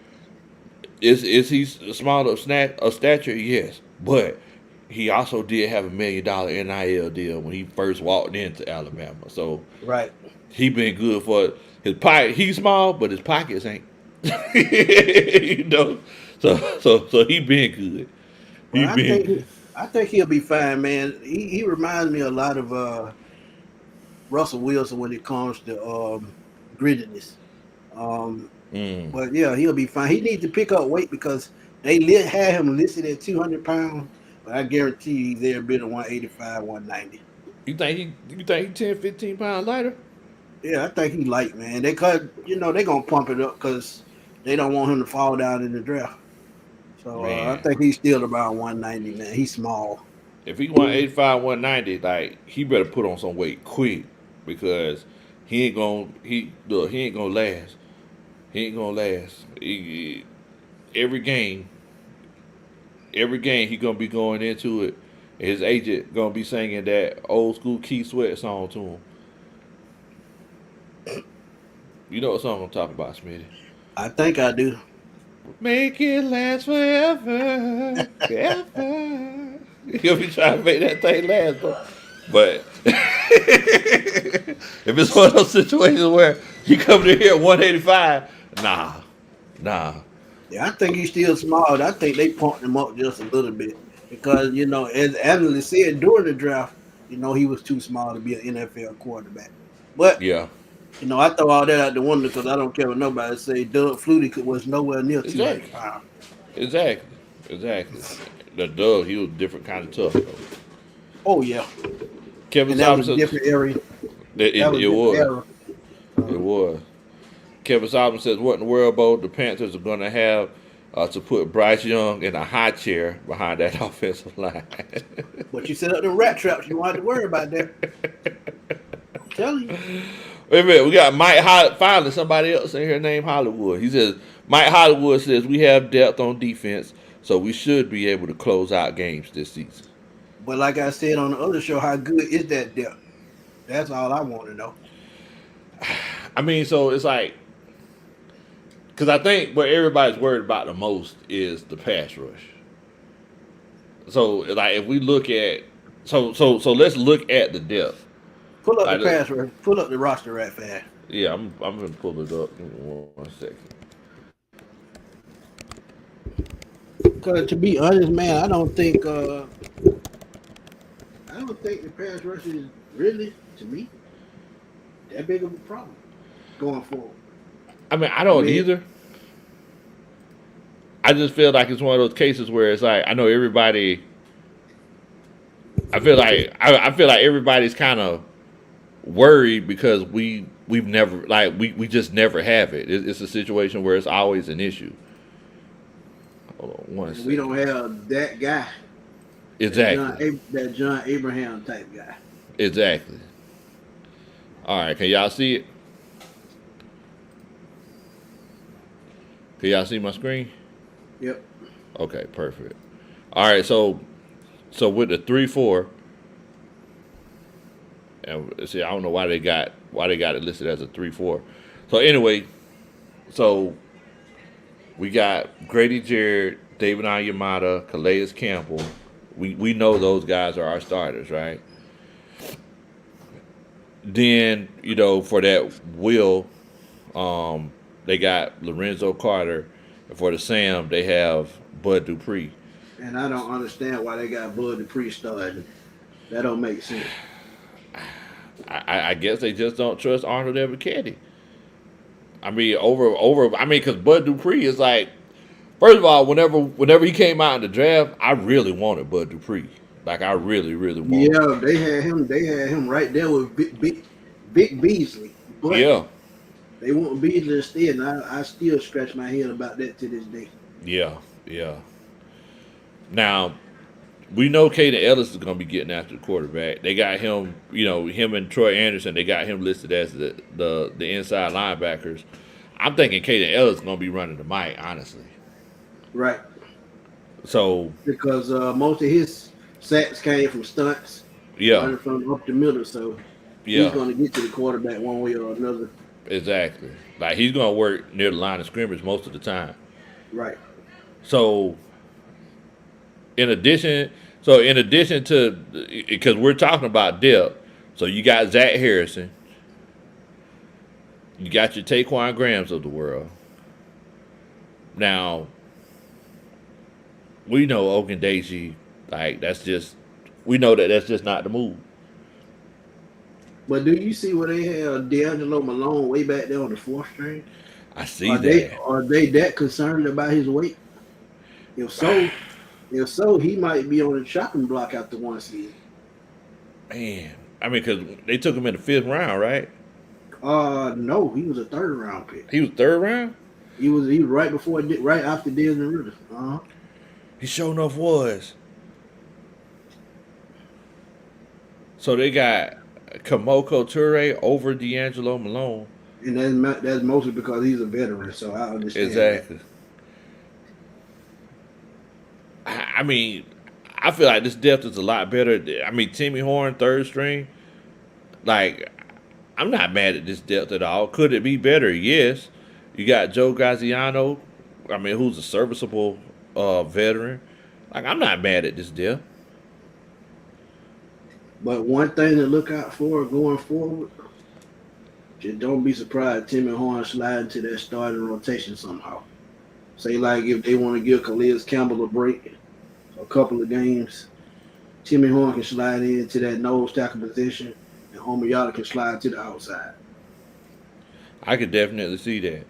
Is he small of stature? Yes, but he also did have $1 million NIL deal when he first walked into Alabama. So right, he been good for his pocket. He's small, but his pockets ain't. So he been good. I think he'll be fine, man. He reminds me a lot of Russell Wilson when it comes to grittiness. But yeah, he'll be fine. He needs to pick up weight because They had him listed at 200 pounds, but I guarantee you he's every bit of 185, 190. You think he 10, 15 pounds lighter? Yeah, I think he's light, man. They they're gonna pump it up because they don't want him to fall down in the draft. So I Man, think he's still about 190, man. He's small. if he 185, 190, like he better put on some weight quick because he ain't gonna last. He ain't gonna last. Every game, he gonna be going into it. His agent gonna be singing that old school Keith Sweat song to him. You know what song I'm talking about, Smitty? I think I do. Make it last forever, ever. He'll be trying to make that thing last, bro. But if it's one of those situations where you come to here at 185, nah. Yeah, I think he's still small. I think they pumped him up just a little bit because as analysts said during the draft, he was too small to be an NFL quarterback. But Yeah, I throw all that out the window because I don't care what nobody say. Doug Flutie was nowhere near 200 exactly. pounds. Exactly. The Doug, he was different kind of tough. Though. Oh yeah, Kevin and that was a Thompson, different area. it was. It was. Kevin Solomon says, "What in the world, Bo? The Panthers are going to have to put Bryce Young in a high chair behind that offensive line." But you set up the rat traps. You don't have to worry about that. I'm telling you. Wait a minute, we got finally somebody else in here named Hollywood. He says, Mike Hollywood says we have depth on defense, so we should be able to close out games this season. But like I said on the other show, how good is that depth? That's all I want to know. I mean, so it's like, because I think what everybody's worried about the most is the pass rush. So, like, if we look at, so let's look at the depth. Pull up the pass rush. Pull up the roster right fast. Yeah, I'm gonna pull it up. Give me 1 second. Because to be honest, man, I don't think the pass rush is really, to me, that big of a problem going forward. I mean, I don't either. I just feel like it's one of those cases where it's like I know everybody. I feel like everybody's kind of worried because we've never we just never have it. It's a situation where it's always an issue. Hold on 1 second. We don't have that guy. Exactly. That John Abraham type guy. Exactly. All right, can y'all see it? Can y'all see my screen? Yep. Okay, perfect. All right, so with the 3-4, and see, I don't know why they got it listed as a 3-4. So anyway, so we got Grady Jarrett, David Onyemata, Calais Campbell. We know those guys are our starters, right? Then for that Will, they got Lorenzo Carter. And for the Sam, they have Bud Dupree. And I don't understand why they got Bud Dupree starting. That don't make sense. I guess they just don't trust Arnold Ebiketie. I mean, because Bud Dupree is like, first of all, whenever he came out in the draft, I really wanted Bud Dupree. Like I really wanted. Yeah, they had him right there with Vic Beasley. But yeah. They want Beasley instead, and I still scratch my head about that to this day. Yeah. Now, we know Caden Ellis is going to be getting after the quarterback. They got him, him and Troy Anderson, they got him listed as the inside linebackers. I'm thinking Caden Ellis is going to be running the mic, honestly. Right. So because most of his sacks came from stunts. Yeah. Running from up the middle, so he's going to get to the quarterback one way or another. Exactly. Like he's going to work near the line of scrimmage most of the time. Right. So in addition to, because we're talking about depth, so you got Zach Harrison, you got your Taquan Grahams of the world. Now, we know Ogundeji, like we know that's just not the move. But do you see where they have D'Angelo Malone way back there on the fourth string? I see that. Are they that concerned about his weight? If so, he might be on the chopping block after one season. Man, I mean, because they took him in the 5th round, right? No, he was a 3rd round pick. He was 3rd round. He was right after Desmond Riddle. He sure enough was. So they got Kamoko Toure over D'Angelo Malone. And that's mostly because he's a veteran, so I understand. Exactly. I mean, I feel like this depth is a lot better. I mean, Timmy Horn, 3rd string. Like, I'm not mad at this depth at all. Could it be better? Yes. You got Joe Graziano, I mean, who's a serviceable veteran. Like, I'm not mad at this depth. But one thing to look out for going forward, just don't be surprised Timmy Horn slide into that starting rotation somehow. Say, like, if they want to give Calais Campbell a break, a couple of games, Timmy Horn can slide into that nose tackle position, and Omoyala can slide to the outside. I could definitely see that.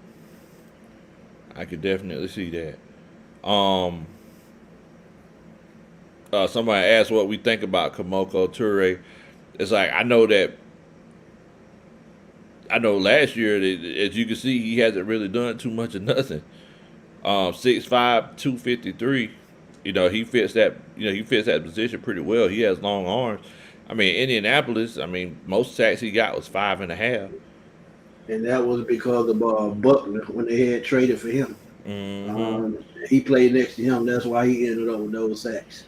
Somebody asked what we think about Kamoko Toure. It's like, I know last year, as you can see, he hasn't really done too much of nothing. 6'5", 253. He fits that position pretty well. He has long arms. I mean, Indianapolis, most sacks he got was 5.5. And that was because of Butler when they had traded for him. Mm-hmm. He played next to him. That's why he ended up with those sacks.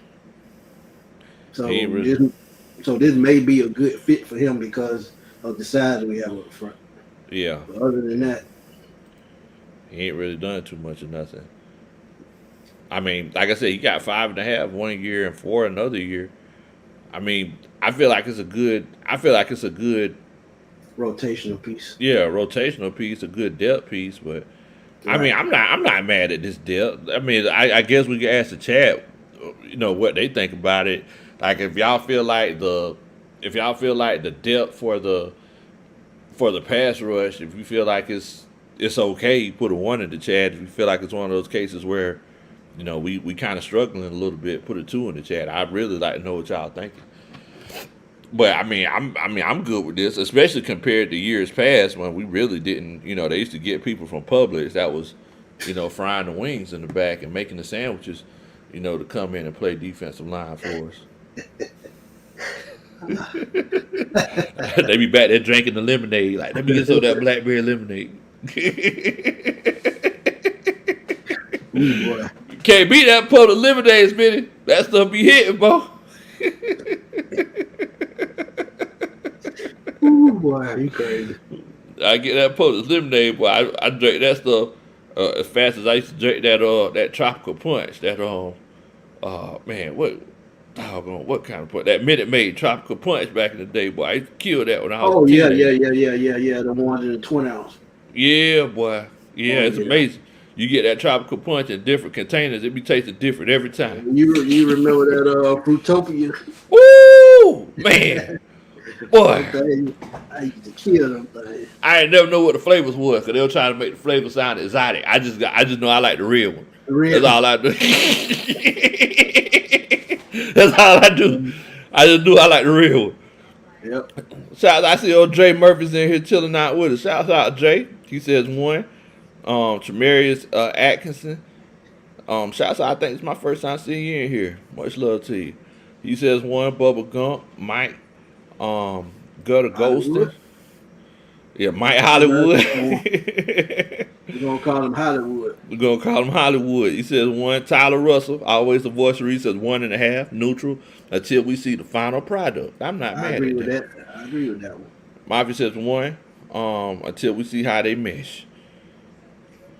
So this may be a good fit for him because of the size we have up front. Yeah. But other than that, he ain't really done too much of nothing. I mean, like I said, he got 5.5 one year and 4 another year. I mean, I feel like it's a good rotational piece. Yeah, rotational piece, a good depth piece. But right. I mean, I'm not mad at this depth. I mean, I guess we can ask the chat, what they think about it. Like, if y'all feel like the depth for the pass rush, if you feel like it's okay, put a 1 in the chat. If you feel like it's one of those cases where, we kind of struggling a little bit, put a 2 in the chat. I'd really like to know what y'all thinking. But I'm good with this, especially compared to years past when we really didn't. They used to get people from Publix that was, frying the wings in the back and making the sandwiches, to come in and play defensive line for us. They be back there drinking the lemonade. Like, let me get some of that blackberry lemonade. Ooh, boy. Can't beat that pot of lemonade, Smitty. That stuff be hitting, boy. Ooh, boy, you crazy. I get that pot of lemonade, boy. I drink that stuff as fast as I used to drink that tropical punch. What kind of punch? That Minute Maid tropical punch back in the day, boy. I used to kill that when I was a teenager. Yeah. The one in the 20 ounce. Yeah, boy. Yeah, it's amazing. You get that tropical punch in different containers. It be tasting different every time. You remember that Fruitopia? Woo, man. Boy. I used to kill them things. I ain't never know what the flavors was because they were trying to make the flavor sound exotic. I just know I like the real one. That's all I do. That's all I do. I just knew I like the real one. Yep. Shout out, I see old Dre Murphy's in here chilling out with us. Shout out Jay. He says 1. Tremarius Atkinson. Shouts out, I think it's my first time seeing you in here. Much love to you. He says 1. Bubba Gump. Mike. Gutter Ghostin. Yeah, Mike Hollywood. We're gonna call him Hollywood. He says 1. Tyler Russell. Always the voice read says 1.5. Neutral until we see the final product. I'm not mad at that. I agree with that one. Mafia says 1. Until we see how they mesh.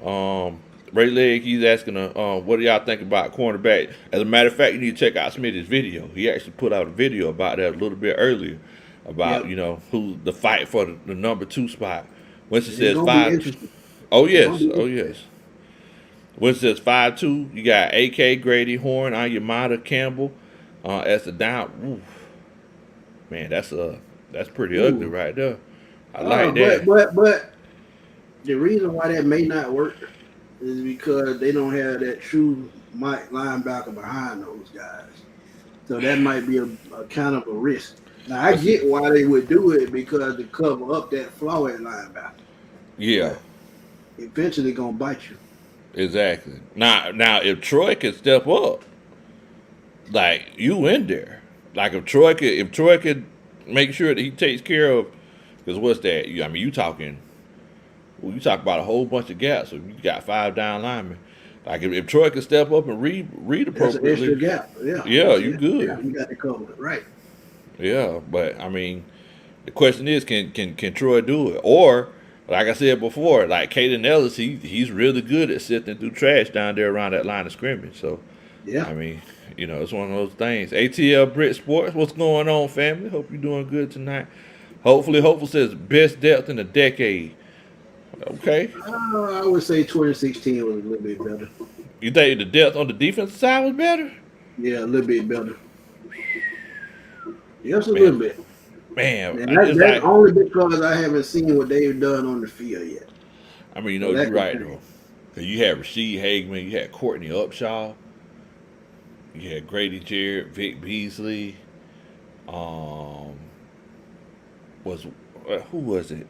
Ray Leg, he's asking, what do y'all think about cornerback? As a matter of fact, you need to check out Smitty's video. He actually put out a video about that a little bit earlier, about who the fight for the number 2 spot. Winston says 5. Oh yes. Winston says 5'2". You got AK, Grady, Horn, Ayamada, Campbell. As the down. Oof. Man, that's pretty ugly right there. I like that. But the reason why that may not work is because they don't have that true Mike linebacker behind those guys. So that might be a kind of a risk. Now I get why they would do it because to cover up that flaw at linebacker. Yeah. But eventually gonna bite you. Exactly. Now, if Troy can step up, like you in there, like if Troy could make sure that he takes care of, because what's that? I mean, you talk about a whole bunch of gaps. So you got 5 down linemen. Like if Troy could step up and read That's an extra appropriately, gap. Yeah. yeah, you good. Yeah, you got to cover it right. Yeah, but I mean, the question is, can Troy do it? Or, like I said before, like Caden Ellis, he's really good at sifting through trash down there around that line of scrimmage. So, Yeah. I mean, it's one of those things. ATL Brit Sports, what's going on, family? Hope you're doing good tonight. Hopefully says best depth in a decade. Okay. I would say 2016 was a little bit better. You think the depth on the defensive side was better? Yeah, a little bit better. Just a little bit. Man, and that's only because I haven't seen what they've done on the field yet. I mean, you're right, though. Because you had Rasheed Hageman, you had Courtney Upshaw, you had Grady Jarrett, Vic Beasley. Who was it? Who was the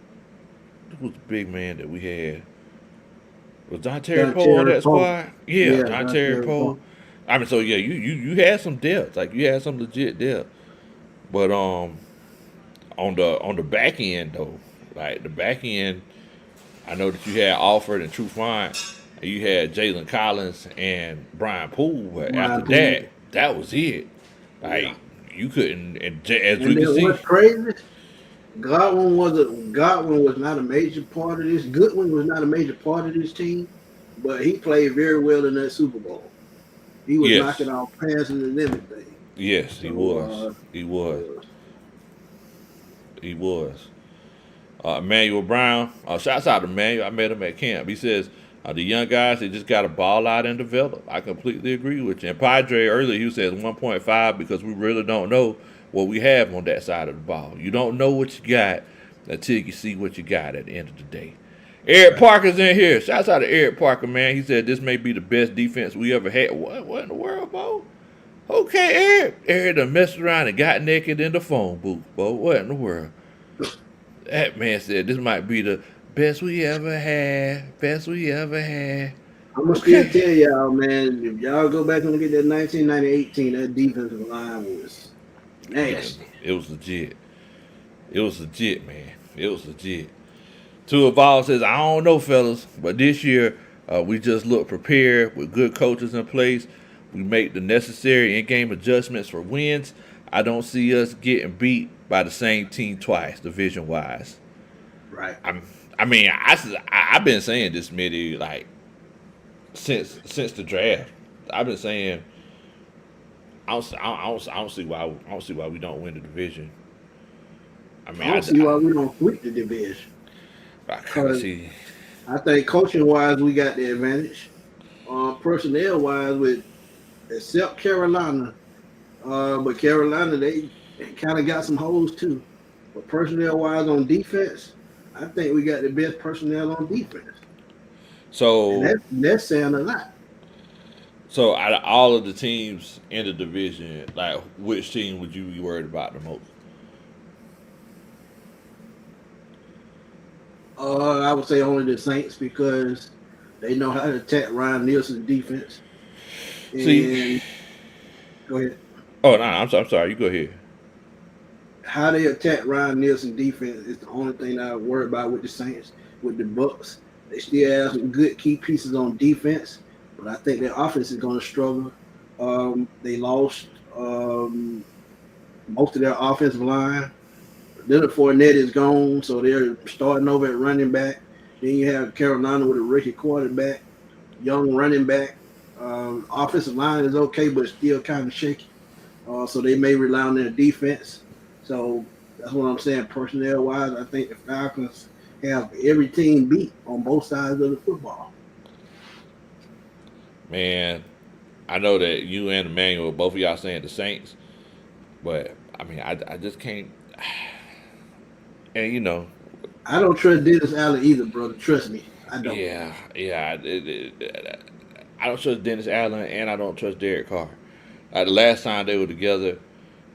big man that we had? Was Dontae Poe on that squad? Yeah, Dontae Poe. I mean, so yeah, you had some depth, like you had some legit depth. But on the back end though, like the back end, I know that you had Alford and Trufant, and you had Jalen Collins and Brian Poole. But after that was it. Like you couldn't, and as we can see, what's crazy? Godwin was not a major part of this. Goodwin was not a major part of this team, but he played very well in that Super Bowl. He was knocking off passes and everything. Yes, he was. He was. Emmanuel Brown. Shouts out to Emmanuel. I met him at camp. He says the young guys, they just got to ball out and develop. I completely agree with you. And Padre earlier, he said 1.5 because we really don't know what we have on that side of the ball. You don't know what you got until you see what you got at the end of the day. Eric Parker's in here. Shouts out to Eric Parker, man. He said this may be the best defense we ever had. What in the world, Bo? Okay, Eric. Eric done messed around and got naked in the phone booth, Bo. What in the world? That man said this might be the best we ever had. Best we ever had. I'm going to still tell y'all, man, if y'all go back and look at that 1990-18, that defensive line was nasty. It was legit. It was legit, man. It was legit. Tua Ball says, I don't know, fellas, but this year we just look prepared with good coaches in place. We make the necessary in-game adjustments for wins. I don't see us getting beat by the same team twice, division-wise. Right. I've been saying this, Smitty, like since the draft. I've been saying I don't see why we don't win the division. I don't see why we don't quit the division. I can't see. I think coaching-wise, we got the advantage. Personnel-wise, except Carolina, but Carolina, they kind of got some holes too. But personnel-wise on defense, I think we got the best personnel on defense. So and that's saying a lot. So out of all of the teams in the division, like which team would you be worried about the most? I would say only the Saints because they know how to attack Ryan Nielsen's defense. And go ahead. Oh no, I'm sorry. You go ahead. How they attack Ryan Nielsen's defense is the only thing I worry about with the Saints. With the Bucks, they still have some good key pieces on defense, but I think their offense is going to struggle. They lost most of their offensive line. Leonard Fournette is gone, so they're starting over at running back. Then you have Carolina with a rookie quarterback, young running back. Offensive line is okay, but still kind of shaky. So they may rely on their defense. So that's what I'm saying. Personnel-wise, I think the Falcons have every team beat on both sides of the football. Man, I know that you and Emmanuel, both of y'all saying the Saints, but I mean, I just can't. And I don't trust Dennis Allen either, brother. Trust me. I don't. Yeah. I don't trust Dennis Allen, and I don't trust Derek Carr. Like the last time they were together,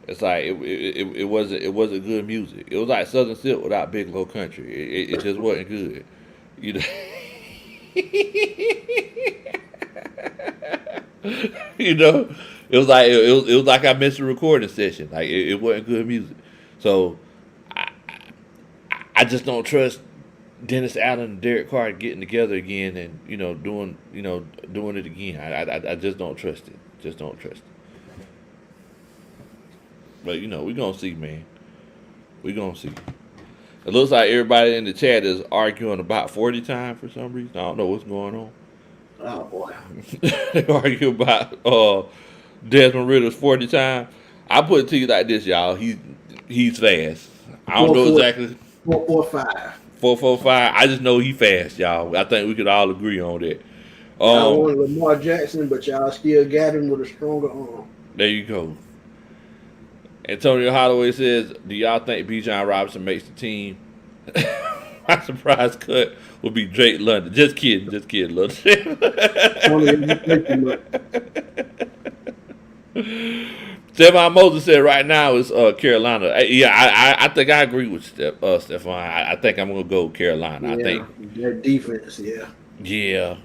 it's like it wasn't good music. It was like Southern Silk without Big Low Country. It just wasn't good. You know. You know, it was like I missed a recording session. Like it wasn't good music. So I, I just don't trust Dennis Allen and Derek Carr getting together again and doing it again. I just don't trust it. Just don't trust it. But we're gonna see, man. We're gonna see. It looks like everybody in the chat is arguing about 40 time for some reason. I don't know what's going on. Oh boy. They argue about Desmond Riddle's 40 time. I put it to you like this, y'all. He's fast. I don't know exactly. 4.45. 4.45. I just know he fast, y'all. I think we could all agree on that. Y'all wanted Lamar Jackson, but y'all still got him with a stronger arm. There you go. Antonio Holloway says, "Do y'all think Bijan Robinson makes the team?" My surprise cut will be Drake London. Just kidding, London. Stephon Moses said right now is Carolina. I think I agree with Stephon. I think I'm gonna go Carolina. Yeah, I think their defense. Yeah.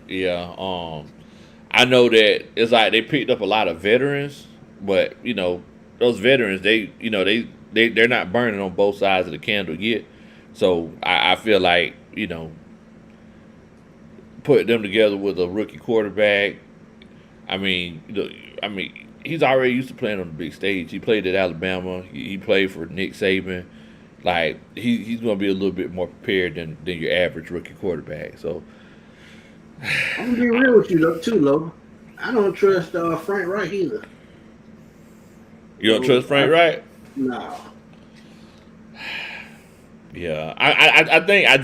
I know that it's like they picked up a lot of veterans, but those veterans they're not burning on both sides of the candle yet. So I feel like put them together with a rookie quarterback. I mean, he's already used to playing on the big stage. He played at Alabama. He played for Nick Saban. Like he's going to be a little bit more prepared than your average rookie quarterback. So I'm gonna be real with you too, Lo. I don't trust Frank Reich either. You don't trust Frank Reich? No. Yeah, I think I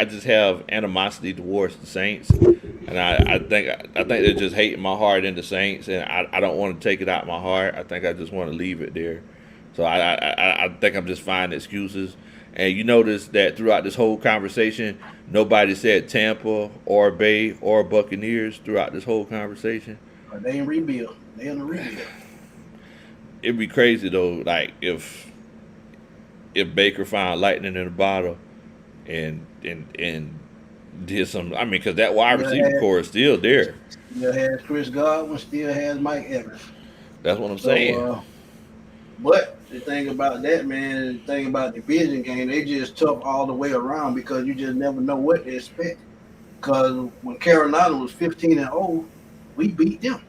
just have animosity towards the Saints, and I think they're just hating my heart in the Saints, and I don't want to take it out my heart. I think I just want to leave it there. So I think I'm just finding excuses. And you notice that throughout this whole conversation, nobody said Tampa or Bay or Buccaneers throughout this whole conversation. They ain't rebuild. They in the rebuild. It'd be crazy though, like if Baker found lightning in a bottle and did some. I mean, because that wide receiver core is still there. Still has Chris Godwin. Still has Mike Evans. That's what I'm saying. But the thing about that, man, the thing about the division game, they just tough all the way around because you just never know what to expect. Because when Carolina was 15-0, we beat them.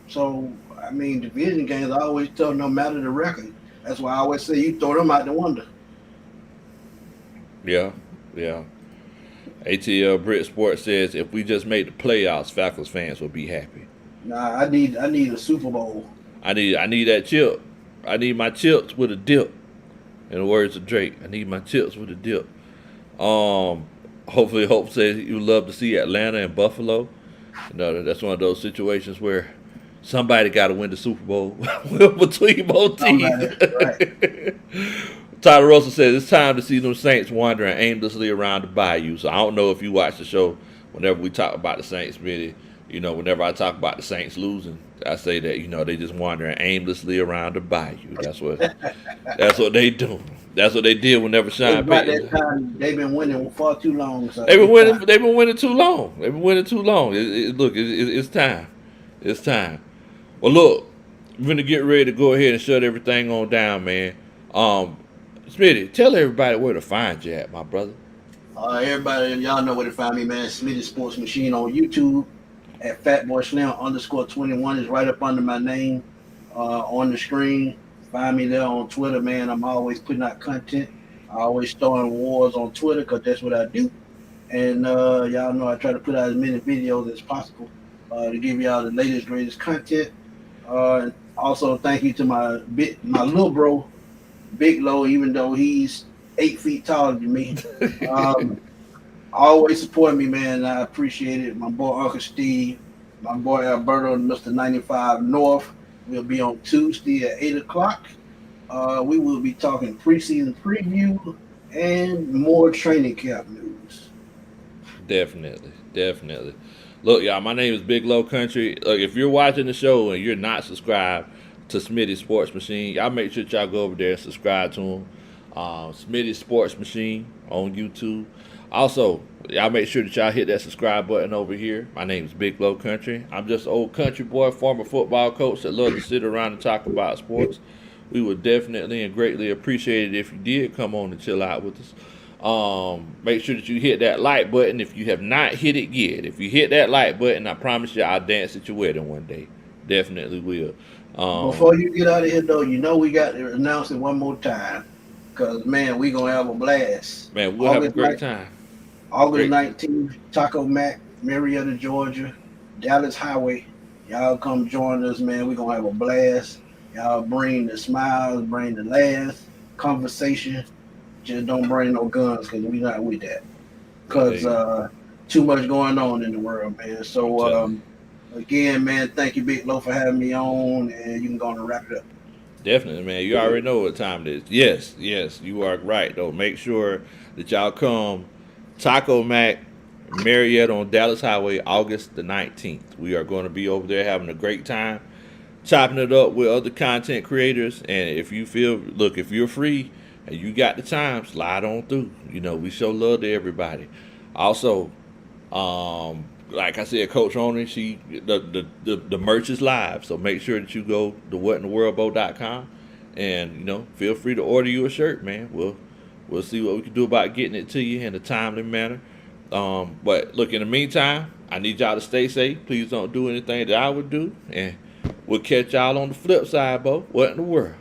So I mean, division games are always tough, no matter the record. That's why I always say you throw them out the window. Yeah. ATL Brit Sports says if we just made the playoffs, Falcons fans will be happy. Nah, I need a Super Bowl. I need that chip. I need my chips with a dip. In the words of Drake, I need my chips with a dip. Hopefully, Hope says you love to see Atlanta and Buffalo. That's one of those situations where somebody got to win the Super Bowl between both teams. Right. Tyler Russell says it's time to see them Saints wandering aimlessly around the bayou. So I don't know if you watch the show. Whenever we talk about the Saints, Smitty, whenever I talk about the Saints losing, I say that they just wandering aimlessly around the bayou. That's what they do. That's what they did whenever Sean Payton. They've been winning far too long. So they've been winning too long. It's time. It's time. Well, look, we're going to get ready to go ahead and shut everything on down, man. Smitty, tell everybody where to find you at, my brother. Everybody, y'all know where to find me, man. Smitty Sports Machine on YouTube at FatBoySlam_21 is right up under my name on the screen. Find me there on Twitter, man. I'm always putting out content. I always starting wars on Twitter because that's what I do. And y'all know I try to put out as many videos as possible to give y'all the latest, greatest content. Also, thank you to my little bro, Big Low, even though he's 8 feet taller than me. Always support me, man. I appreciate it. My boy Uncle Steve, my boy Alberto, Mr. 95 North. We'll be on Tuesday at 8 o'clock. We will be talking preseason preview and more training camp news. Definitely, definitely. Look, y'all, my name is Big Low Country. Look, if you're watching the show and you're not subscribed to Smitty Sports Machine, y'all make sure y'all go over there and subscribe to him. Smitty Sports Machine on YouTube. Also, y'all make sure that y'all hit that subscribe button over here. My name is Big Low Country. I'm just an old country boy, former football coach that love to sit around and talk about sports. We would definitely and greatly appreciate it if you did come on and chill out with us. Make sure that you hit that like button if you have not hit it yet. If you hit that like button, I promise you I'll dance at your wedding one day. Definitely will. Before you get out of here, though, you know we got to announce it one more time. Because, man, we going to have a blast. Man, we'll have a great time. August 19th, Taco Mac, Marietta, Georgia, Dallas Highway. Y'all come join us, man. We're going to have a blast. Y'all bring the smiles, bring the laughs, conversation. Just don't bring no guns because we not with that. Because too much going on in the world, man. So, again, man, thank you, Big Low, for having me on. And you can go on and wrap it up. Definitely, man. You already know what time it is. Yes, you are right, though. Make sure that y'all come Taco Mac, Marietta on Dallas Highway, August the 19th. We are going to be over there having a great time, chopping it up with other content creators. And if you if you're free and you got the time, slide on through. You know, we show love to everybody. Also, like I said, Coach Owner, the merch is live, so make sure that you go to whatintheworldbo.com and, you know, feel free to order you a shirt, man. We'll see what we can do about getting it to you in a timely manner. But look, in the meantime, I need y'all to stay safe. Please don't do anything that I would do, and we'll catch y'all on the flip side, Bo. What in the world?